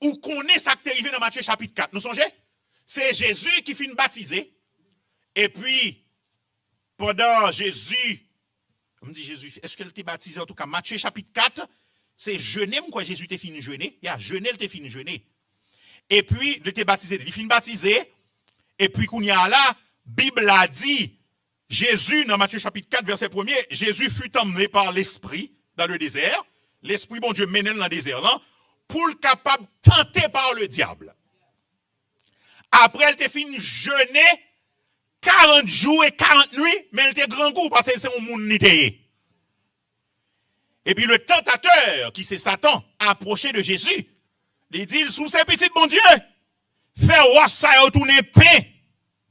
où connaît ça qui est arrivé dans Matthieu chapitre 4. Nous songez? C'est Jésus qui finit baptiser. Et puis, pendant Jésus, on me dit Jésus, est-ce qu'elle t'est baptisé en tout cas? Matthieu chapitre 4, c'est jeûner, quoi Jésus t'est fini jeûner. Il y a jeûner, il t'est fini jeûner. Et puis, il t'est baptisé. Il finit baptisé. Et puis, qu'on y a là, Bible a dit, Jésus, dans Matthieu chapitre 4, verset 1er, Jésus fut emmené par l'Esprit dans le désert. L'Esprit, bon Dieu, menait dans le désert, là, pour le capable tenté par le diable. Après, elle était fini jeûner 40 jours et 40 nuits, mais elle était grand goût parce que c'est un monde n'était. Et puis le tentateur, qui c'est Satan, a approché de Jésus. Il dit, sous ces petites, bon Dieu, fais roi ça et retourner pain.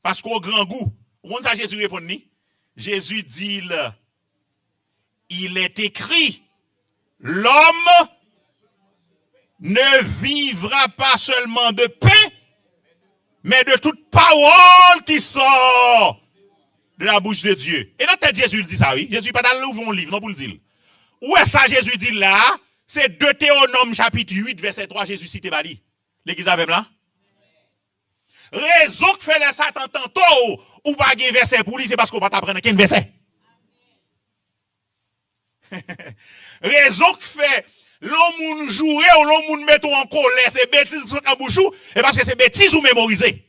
Parce qu'au grand goût. Comment ça Jésus répond? Jésus dit, il est écrit, l'homme ne vivra pas seulement de pain, mais de toute parole qui sort de la bouche de Dieu. Et dans tête Jésus dit ça, oui. Jésus pas dans l'ouvre un livre, non pour le dire. Où est ça Jésus dit là? C'est Deutéronome chapitre 8, verset 3, Jésus cite Bali. L'église avec là? Raison que fait les Satan tantôt, ou pas de verset pour lui, c'est parce qu'on va t'apprendre qu'un verset. Raison que fait l'homme jouer ou l'homme met en colère, c'est bêtises qui sont dans bouche, et parce que c'est bêtises ou mémoriser.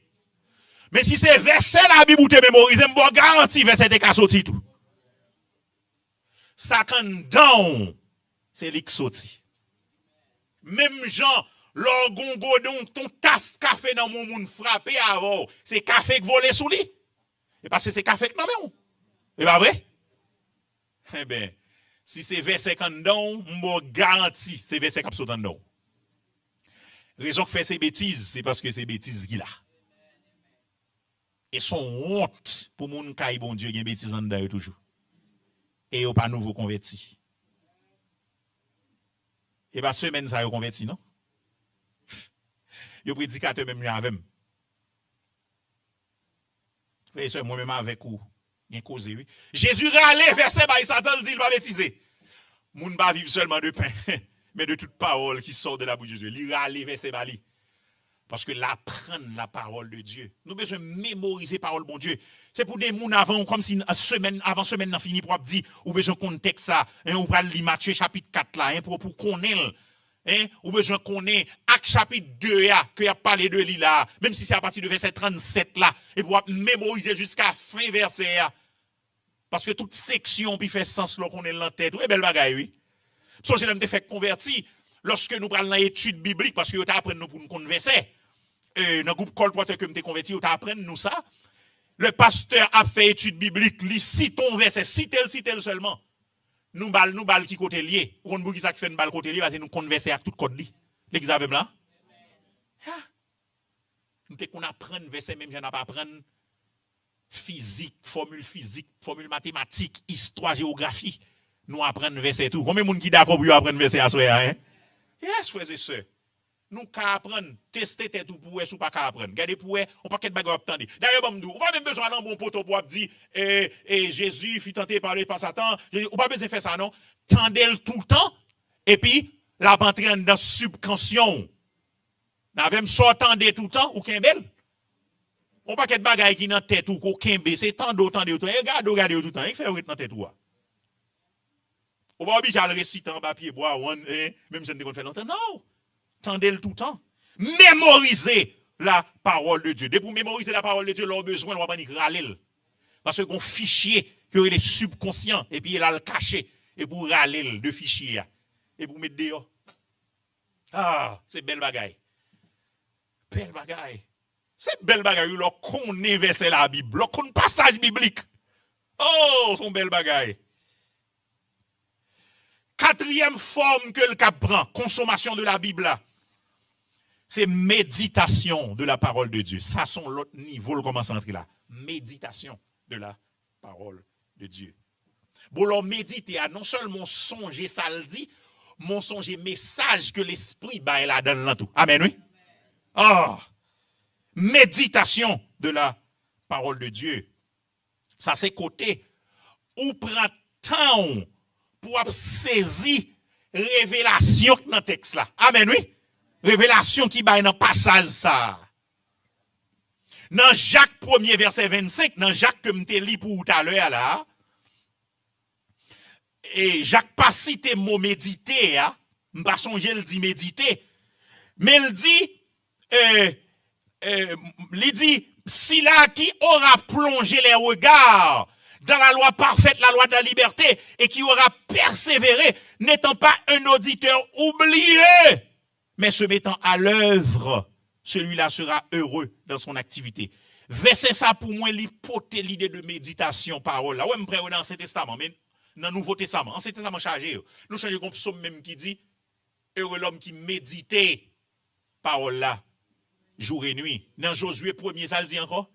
Mais si c'est verset la Bible ou te mémoriser, je vous garantis verset te sorti tout. Ça quand down, c'est lui qui sorti. Même gens, leur gongodon, ton tasse café dans mon monde frappé avant, c'est café qui volé sous lui. Et parce que c'est café qui non mais c'est pas vrai? Eh bien, si c'est verset quand down, je garantis c'est verset qui sorti down. Raison que fait ces bêtises, c'est parce que c'est bêtises qu'il a. Et son honte pour mon caille bon Dieu, il y a bêtises en dedans toujours. Et il pas nouveau converti. Et bien, semaine, ça a converti, non? Il y a prédicateur même avec moi. Frère et moi-même avec vous. Il y a causé, oui. Jésus râlait, verset, il Satan dit, il va bêtiser. Moun pas vivre seulement de pain, mais de toute parole qui sort de la bouche de Dieu. Il râlait, verset, bali. Parce que l'apprendre la parole de Dieu. Nous avons besoin de mémoriser la parole de bon Dieu. C'est pour des gens avant, comme si semaine n'a fini pour dire, ou besoin de contexte ça, ou pour lire Matthieu chapitre 4 là, pour connaître. Ou besoin qu'on ait Acte chapitre 2 que y a parlé de lui là, même si c'est à partir de verset 37 là, et pour mémoriser jusqu'à fin verset là. Parce que toute section puis fait sens lorsqu'on est dans la tête. Oui, belle bagaille, oui. So, j'ai même fait converti lorsque nous prenons l'étude biblique, parce que vous apprenez nous pour nous converser. Dans le groupe Colporteur que nous converti, vous apprenez nous ça. Le pasteur a fait étude biblique, lui cite un verset, cite seulement. Nous bal qui côté lié. On bouge qui ça fait une balle côté lié parce que nous converser avec tout code li. L'examen là. Nous te qu'on apprend verset même j'en ai pas apprendre physique, formule mathématique, histoire, géographie. Nous apprenons verset tout. Combien de monde qui d'accord pour apprendre verset à soi hein? Yes, frères et sœurs. Nous qu'à apprendre, tester tête ou pour ou pas qu'à apprendre. Regardez pour on pas qu'être bagarre attendre. D'ailleurs bon on pas même besoin d'un bon poteau pour dire Jésus fut tenté par Satan. On pas besoin faire ça non. Tendez tout le temps et puis la entraîne dans subconscient. N'a même sortandé tout le temps ou kembel. On pas qu'être bagarre qui dans tête ou kembel, c'est tant d'autant de tout. Regardez tout le temps, il fait dans tête ou. On pas obligé à le réciter en papier bois même si on ne fait longtemps. Non. Tendez-le tout le temps. Mémorisez la parole de Dieu. Dès pour mémoriser la parole de Dieu, l'on a besoin de pas râler. Parce qu'on fichier qui est subconscient et puis il a le caché et pour râler de fichier et pour mettre dehors. Ah, c'est belle bagaille. Belle bagaille. C'est belle bagaille. Là qu'on est versé la Bible, là qu'on passage biblique. Oh, son belle bagaille. Quatrième forme que le cap prend, consommation de la Bible là. C'est méditation de la parole de Dieu. Ça, c'est l'autre niveau, le commence à entrer là. Méditation de la parole de Dieu. Bon, alors, méditer, non seulement songer, ça le dit, mon songer message que l'esprit, bah, elle a donné là tout. Amen, oui? Ah! Méditation de la parole de Dieu. Ça, c'est côté. Ou prend temps pour saisir révélation dans le texte là. Amen, oui? Révélation qui va dans le passage ça. Dans Jacques 1er verset 25, dans Jacques que je lu pour tout à l'heure là, et Jacques pas cité mot méditer, je ne pas songer le dit méditer, mais il dit, si là qui aura plongé les regards dans la loi parfaite, la loi de la liberté, et qui aura persévéré, n'étant pas un auditeur oublié, mais se mettant à l'œuvre, celui-là sera heureux dans son activité. Verset ça pour moi, l'hypothèse, l'idée de méditation, parole. Là, ouais, je me prends dans l'Ancien Testament, mais dans le Nouveau Testament. Ancien Testament chargé. Nous changeons comme psaume même qui dit, heureux l'homme qui méditait, parole là, jour et nuit. Dans Josué 1er, ça le dit encore.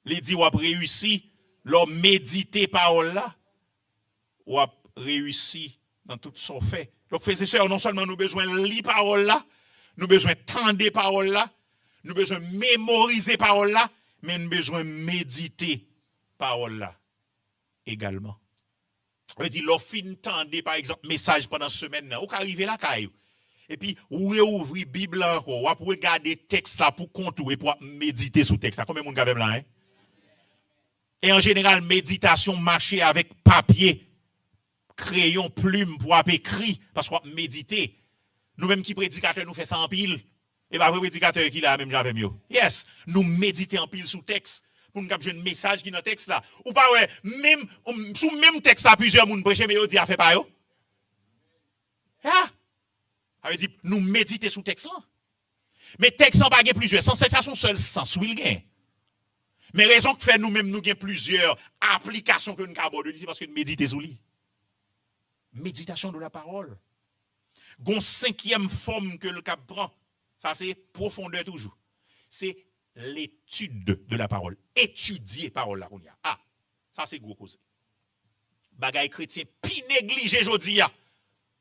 Il dit, ou a réussi, l'homme méditer, parole là, ou a réussi dans tout son fait. Donc, frères et sœurs, non seulement nous besoin de lire parole là, nous besoin de tendre parole là, nous besoin de mémoriser parole là, mais nous besoin de méditer parole là également. On dit, l'on fin tendre, par exemple, message pendant semaine là, ou qu'arriver là, et puis, ou réouvrir Bible encore, ou pour regarder texte là, pour contour, et pour méditer sur texte là. Combien de monde avez là, hein? Et en général, méditation, marcher avec papier, crayon, plume pour écrire, parce qu'on méditer. Nous-mêmes qui prédicateurs, nous faisons ça en pile. Et pas le prédicateur qui l'a même j'avais mieux. Yes, nous méditer en pile sous texte pour nous capter un message qui est dans le texte là. Ou pas ouais, même sous même texte là plusieurs monde prêcher mais on dit a fait pas yo. Ah. Ça veut dire nous méditer sous texte là. Mais texte en pas plusieurs sens, c'est son seul sens où il gagne. Mais raison que fait nous-mêmes nous gagne plusieurs applications que nous abordons c'est parce que nous méditer sous lui. Méditation de la parole. Gon cinquième forme que le cap prend, ça c'est profondeur toujours. C'est l'étude de la parole. Étudier parole là. Ah, ça c'est gros cause. Bagay chrétien, pi négligé jodi ya.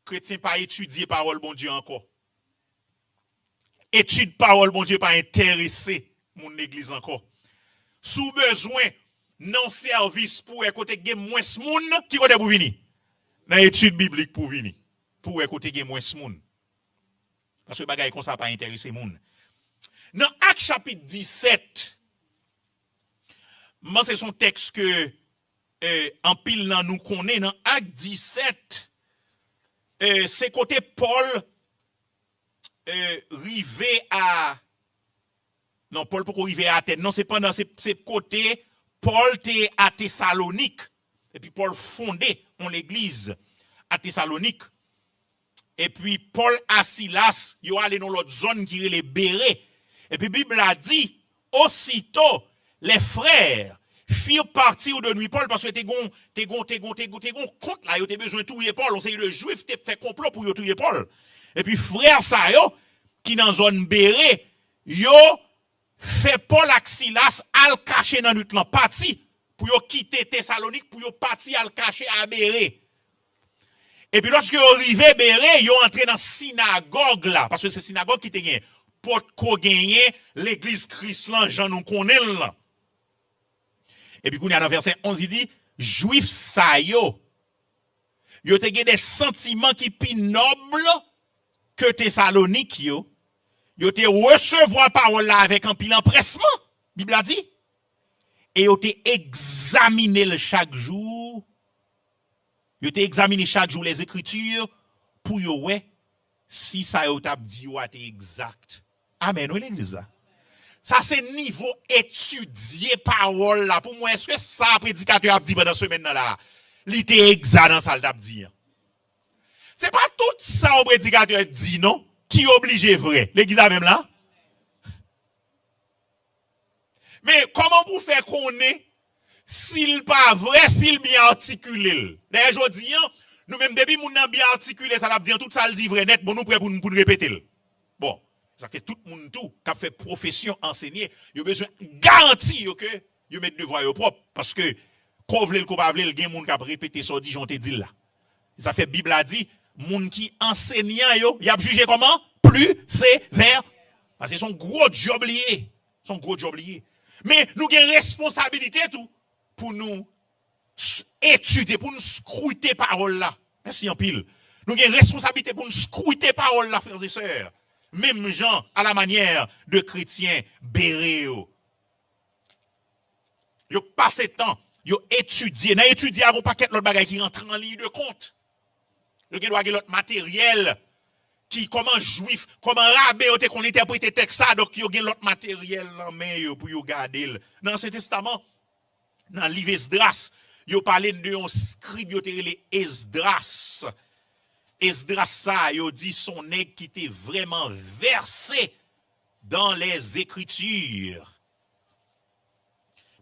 Chrétien pas étudier parole bon Dieu encore. Étude parole bon Dieu pas intéressé mon église encore. Sous besoin non service pour écouter gen moins moun qui côté pour venir. Dans étude biblique pour venir. Pour écouter gen moins moun. Parce que bagay comme ça pas intéressé moun. Dans Acte chapitre 17, moi c'est son texte que en pile dans nous connaît dans Acte 17, c'est côté Paul rivé à non Paul pour arriver à Athènes, non c'est pas dans c'est côté Paul était à Thessalonique et puis Paul fondé en l'église à Thessalonique. Et puis Paul et Silas, ils sont allés dans l'autre zone qui est les Bérés. Et puis Bible a dit, aussitôt, les frères firent partir de nuit Paul parce que t'es gon compte là, ils ont besoin de tuer Paul. On sait le juif t'es fait complot pour tuer Paul. Et puis frère ça yo, qui dans zone Béré, yo fait Paul et Silas al cacher dans nuit là, parti pour yo quitter Thessalonique pour yo parti al cacher à Béré. Et puis lorsque vous arrivez à Béré, vous entrez dans la synagogue là, parce que c'est la synagogue qui te gagne. Pour qu'on gagne l'église Christ là, j'en nous connais là. Et puis, quand il y a dans verset 11, il dit, Juif sa yo te gagne des sentiments qui plus nobles que Thessalonique yo te recevoir parole là avec un pile empressement, Bible a dit. Et yo te examiner le chaque jour. Yo te examiner chaque jour les écritures pour yo ouais si ça yo t'a dit ou est exact. Amen, oui l'église. Ça c'est niveau étudier parole là. Pour moi, est-ce que ça prédicateur a dit pendant semaine là? Il était exact dans ça t'a dit. C'est pas tout ça au prédicateur dit non qui oblige vrai. L'église a même là. Mais comment vous faire connaître s'il pas vrai, s'il bien articulé? D'ailleurs, je dis, nous même depuis nous bien articulé, ça l'a dit tout ça le dit vrai net, bon nous prêt pour nous répéter. Bon, ça fait tout le monde tout qui a fait profession enseigner, il a besoin garantir que il met devoir propre parce que qu'on vle ko pa vle, il y a monde qui a répété ça dit j'en te dit là. Ça fait Bible a dit monde qui enseignant yo, il a jugé comment? Plus sévère. Parce que son gros job lié. Son gros job lié. Mais nous avons responsabilité tout pour nous étudier, pour nous scruter parole là. Merci en pile. Nous avons responsabilité pour nous scruter parole là, frères et sœurs. Même gens à la manière de chrétiens béréo. Yo passé temps, yo étudier, n'a étudier avant paquet l'autre bagage qui rentre en ligne de compte. Yo doit avoir l'autre matériel qui comment juif, comment rabbin qu'on interprète texte ça donc yo gen l'autre matériel en main pour yo garder. Dans l'Ancien Testament, dans le livre Esdras, yo parlé de un scribe yo les Esdras. Esdras ça yo dit son nèg qui était vraiment versé dans les écritures.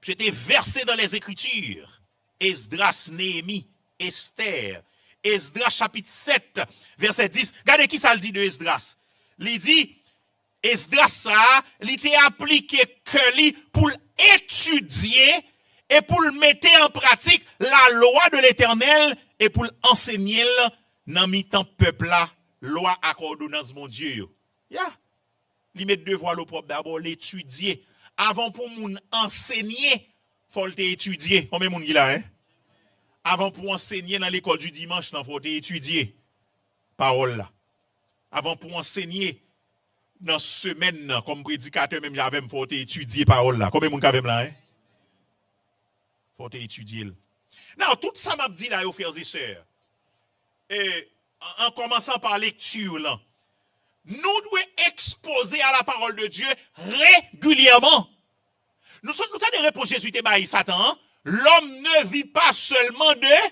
J'étais versé dans les écritures. Esdras, Néhémie, Esther. Esdras chapitre 7, verset 10. Regardez qui ça le dit de Esdras. Il dit, Esdras ça, il était appliqué que lui pour étudier et pour mettre en pratique la loi de l'Éternel et pour enseigner dans mi-temps peuple là, loi à ordonnance mon Dieu. Il met devoir le propre d'abord l'étudier. Avant pour moun enseigner, faut l'étudier. Combien moun qui là, hein? Avant pour enseigner dans l'école du dimanche, il faut étudier. Parole là. Avant pour enseigner dans semaine, comme prédicateur, même j'avais, faut étudier parole là. Combien moun kavem là, hein? Faut étudier. Non, tout ça m'a dit là, frères et sœurs. Et en commençant par lecture là. Nous devons exposer à la parole de Dieu régulièrement. Nous sommes des réponses Jésus te bail Satan. L'homme ne vit pas seulement de.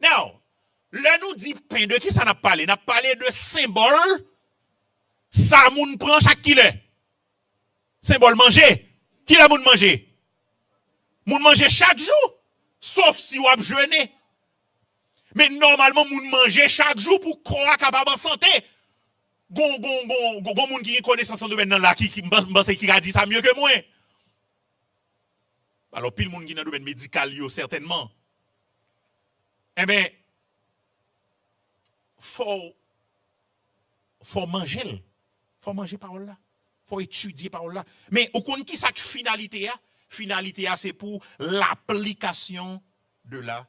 Non. Là nous dit pain de qui ça n'a parlé? N'a parlé de symbole. Ça moun prend chaque kilo. Symbole manger. Qui la moun manger? Moun manger chaque jour. Sauf si ou a jeûné. Mais normalement, moun manger chaque jour pour croire capable en santé. Gon moun qui connaît ce domaine là qui a dit ça mieux que moi. Alors pile moun qui dans le domaine médical yo certainement. Eh ben faut manger. Faut manger parole là. Faut étudier parole là. Mais au compte qui ça finalité a? Finalité a c'est pour l'application de la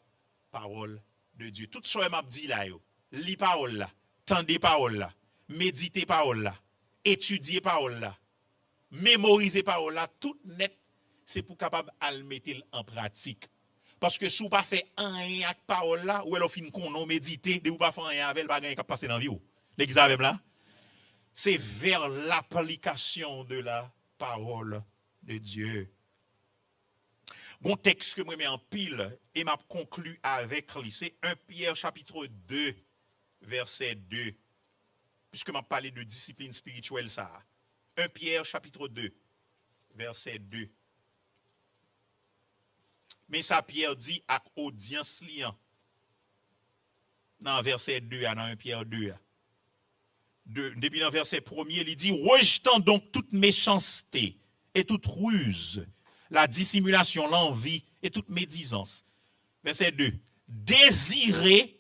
parole de Dieu. Tout ça m'a dit là yo. Li parole là, tendez parole là, méditez parole là, étudier parole là, mémoriser parole là, tout net, c'est pour capable à le mettre en pratique. Parce que si vous pas fait rien avec parole là, ou alors fin qu'on méditer, de vous pas faire rien avec, le bagage qui passer dans la vie. L'église avec là, c'est vers l'application de la parole de Dieu. Bon texte que moi mets en pile et m'a conclu avec lui, c'est 1 Pierre chapitre 2 verset 2. Puisque m'a parlé de discipline spirituelle ça. 1 Pierre chapitre 2 verset 2. Mais ça Pierre dit à audience liant. Dans verset 2 dans 1 Pierre 2. Depuis dans verset 1er, il dit rejetant donc toute méchanceté et toute ruse, la dissimulation, l'envie et toute médisance. Verset 2. Désirez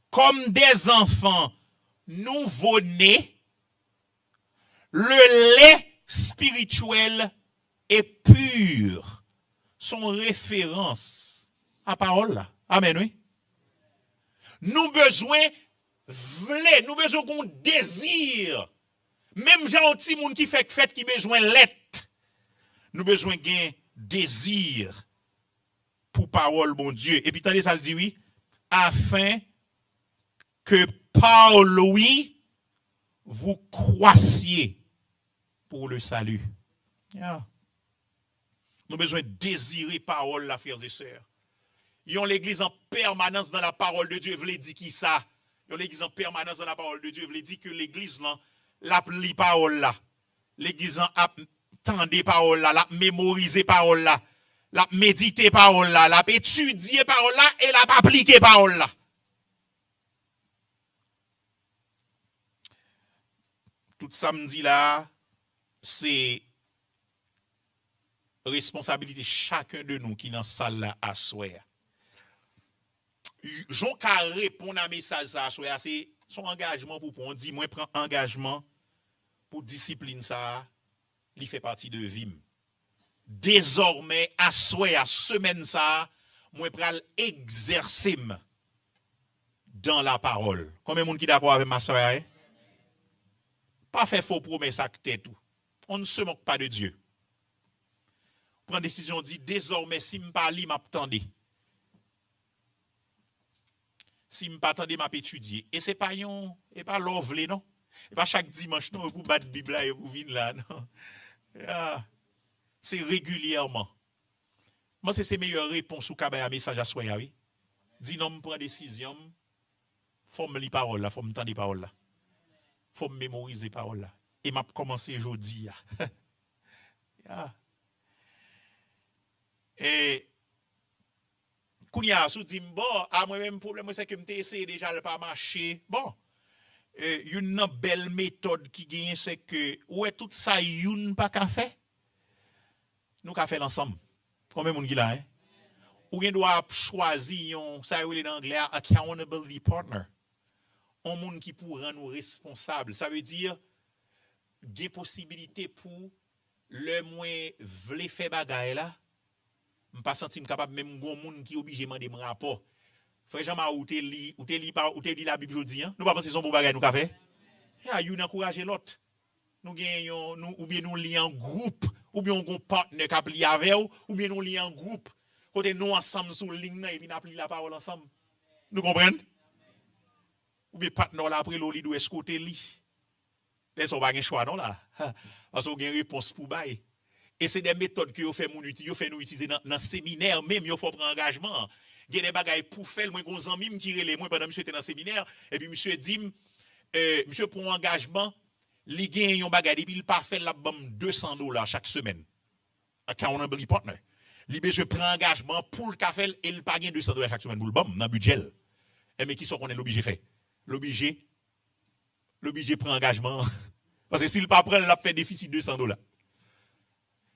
comme des enfants nouveau-nés le lait spirituel et pur. Son référence à parole là. Amen, oui. Nous besoin nous besoin qu'on désire. Même gentil monde qui fait fête qui besoin l'être. Nous besoin gain désir pour parole bon Dieu. Et puis attendez ça le dit oui, afin que par lui vous croissiez pour le salut. Yeah. Nous avons besoin de désirer parole, la frères et sœurs. Ils ont l'église en permanence dans la parole de Dieu. Vous voulez dire qui ça? Ils ont l'église en permanence dans la parole de Dieu. Vous voulez dire que l'église là, la lit parole là. L'église a tendé parole là, la mémorisé parole là, la médité parole là, la étudié parole là et la appliqué parole là. Tout samedi là, c'est responsabilité chacun de nous qui dans salle là à soir. J'on ka répondre à message ça soir, c'est son engagement pour on dit moi prend engagement pour discipline ça, il fait partie de vim. Désormais à soir, à semaine ça, moi pral exercer dans la parole. Combien de monde qui d'accord avec ma soeur? Pas faire faux promesses à tête tout. On ne se moque pas de Dieu. Prend décision dit désormais si me parle m'attendez. Si me pas attendez m'a étudier et c'est pas yon et pas l'ovle non. Et pas chaque dimanche non pour battre Bible là et pour venir là non. Ah, c'est régulièrement. Moi c'est meilleure réponse ou ka un message à soya oui. Dis non me prend décision. Faut me lire parole là, faut me tendre parole là. Faut me mémoriser parole là. Et m'a commencé aujourd'hui. Yeah. Et Kounia sou dit bon, à moi même problème c'est que m'te essayé déjà le pas marcher. Bon. Une belle méthode qui gagne c'est que ouais tout ça youn pas ka fait. Nous ka faire ensemble. Combien monde qui là hein? Ou gen doit choisir ça en anglais accountability partner. Un monde qui pourra nous responsable. Ça veut dire des possibilités pour le moins vle faire bagaille là. Je pas senti capable même gon monde qui obligé demander mon rapport. Frère Jean-Marc ou te lit la Bible aujourd'hui hein. Nous pas penser son bon bagaille nous ka fait. Ya you encourager l'autre. Nous gagnons nous ou bien nous li en groupe ou bien on gon partenaire qui a pli avec ou bien nous li en groupe. Côté nous ensemble sur ligne et puis n'a pli la parole ensemble. Nous comprenons? Ou bien partenaire là après l'oli doit escorter li. Laisse on pas un choix non là. Parce qu'on a une réponse pour bail. Et c'est des méthodes que vous fait nous utiliser dans le séminaire même, il faut prendre engagement. Il y a des bagailles pour faire, moi, gros amis qui relève, moi, pendant que monsieur était dans le séminaire, et puis monsieur dit, monsieur prend engagement, il gagne un bagaille, et puis il pas fait la bombe $200 chaque semaine. Accountability partner. Il besoin prend engagement pour le café, et il pas gagne $200 chaque semaine pour le bombe, dans le budget. Et mais qui sont qu'on est l'obligé fait? L'obligé prend engagement. Parce que s'il pas prend, il a fait déficit $200.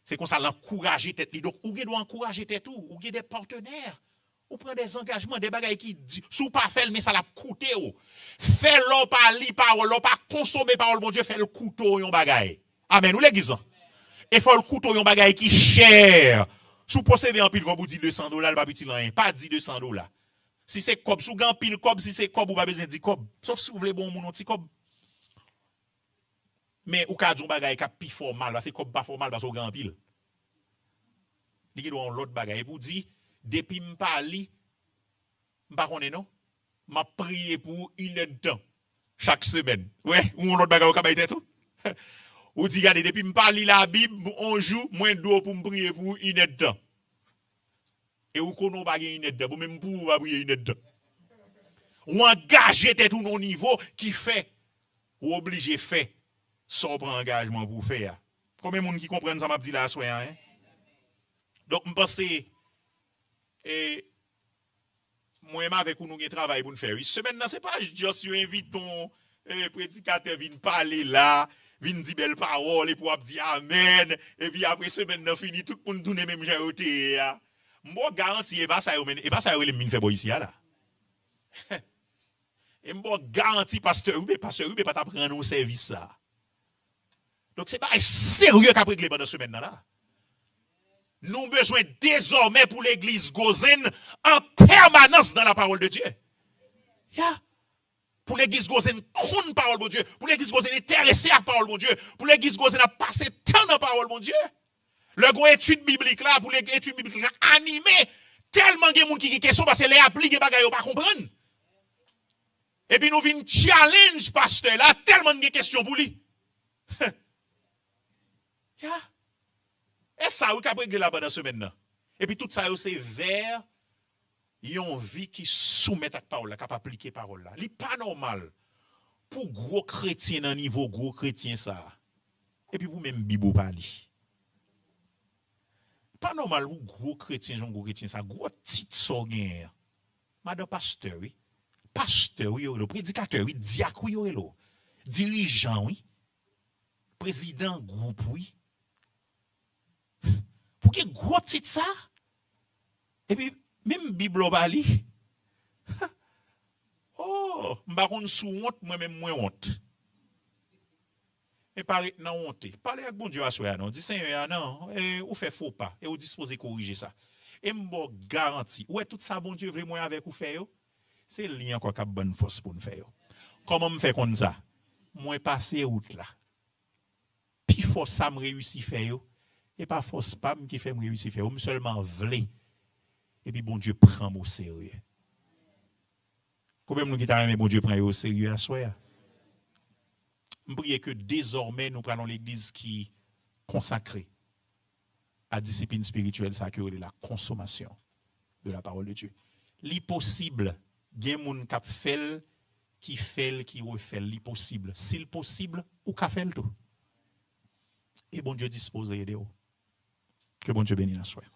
C'est comme ça l'encourager tête. Donc, ou doit encourager tête tout, ou des partenaires, ou prend des engagements, des bagages qui sous pas faire mais ça l'a coûté ou. Fait l'on pas li parole, l'on pas consommer parole bon Dieu, fait le couteau yon bagay. Amen, ou l'église. Et faut le couteau yon bagay qui cher. Sous posséder en pile vous dit $200, le pas petit rien, pas dit $200. Si c'est cob sous gan pile cob, si c'est cob ou pas besoin dit cob. Sauf si vous voulez bon moun petit cob. Mais ou ka djon bagay ka pi fort mal, parce que comme pas fort mal parce que grand pile. Li doit l'autre bagay pour dire depuis m'parli m'pa connait non, m'a prié pour une heure de temps chaque semaine. Ouais, ou l'autre bagay ou ka bay tout. Ou dit regardez depuis m'parli la Bible, on joue moins d'eau pour me prier pour une heure de temps. Et ou konon bagay une heure de temps, pour même pour va prier une heure de temps. Ou engager tête tout non niveau qui fait ou obligé fait sans prendre engagement pour faire. Combien de monde qui comprennent ça m'a dit là soir hein? Donc je pense et moi avec nous un travail pour nous faire. Semaine là c'est pas juste invite ton prédicateur vient parler là, vient dire belle parole et pour dire amen et puis après semaine là fini tout le monde tourner même genre côté. Moi garantie et pas ça et pas ça le mine fait ici là. Et moi garantie pasteur Rubé pas t'apprendre au service ça. Donc c'est pas sérieux qu'après régler pendant semaine là. Nous avons besoin désormais pour l'église Gozen en permanence dans la parole de Dieu. Yeah. Pour l'église Gozen, connaître la parole de Dieu. Pour l'église Gozen, intéressé à la parole de Dieu. Pour l'église Gozen, à passer temps dans la parole de Dieu. Le gros étude biblique là, pour l'étude biblique là, animé, tellement de gens qui ont question parce que les appliquent pas comprendre. Et puis nous venons challenge pasteur là, tellement de questions pour lui. Yeah. Et ça, vous avez réglé là-bas dans ce semaine. Et puis tout ça, c'est vers une vie qui soumet à la parole, qui applique la parole. Ce n'est pas normal pour gros chrétiens dans niveau gros chrétien ça. Et puis pour même Bible parler. Pas normal pour gros chrétien, ça, gros titre sorguer. Madame pasteur, oui. Pasteur, oui, le prédicateur, oui, diacre, oui, le dirigeant, oui. Président groupe, oui. Pour que gros titre ça? Et puis, même Bible bali. Oh, m'baron sous honte, moi-même moins honte. Et parler non honte. Parler avec bon Dieu à soi, non. Dis Seigneur, non, ou fait faux pas, et ou disposé corriger ça. Et m'bo garanti, ouais, tout ça, bon Dieu, vraiment avec ou fait yo. C'est le lien quoi, qui a bonne force pour nous faire. Comment me fait comme ça? Moi, passer route là. Puis, force ça me réussit faire yo. Et pas force pas qui fait me réussir faire, seulement vle. Et puis bon Dieu prend au sérieux. Combien nous qui t'a aimé bon Dieu prend au sérieux à soi. Je prie que désormais nous prenons l'église qui consacrée à discipline spirituelle, ça qui est la consommation de la parole de Dieu. L'impossible, gen moun k'ap fait qui refait l'impossible. S'il possible, ou ka fait tout. Et bon Dieu dispose de vous. Que bon Dieu bénisse la soirée.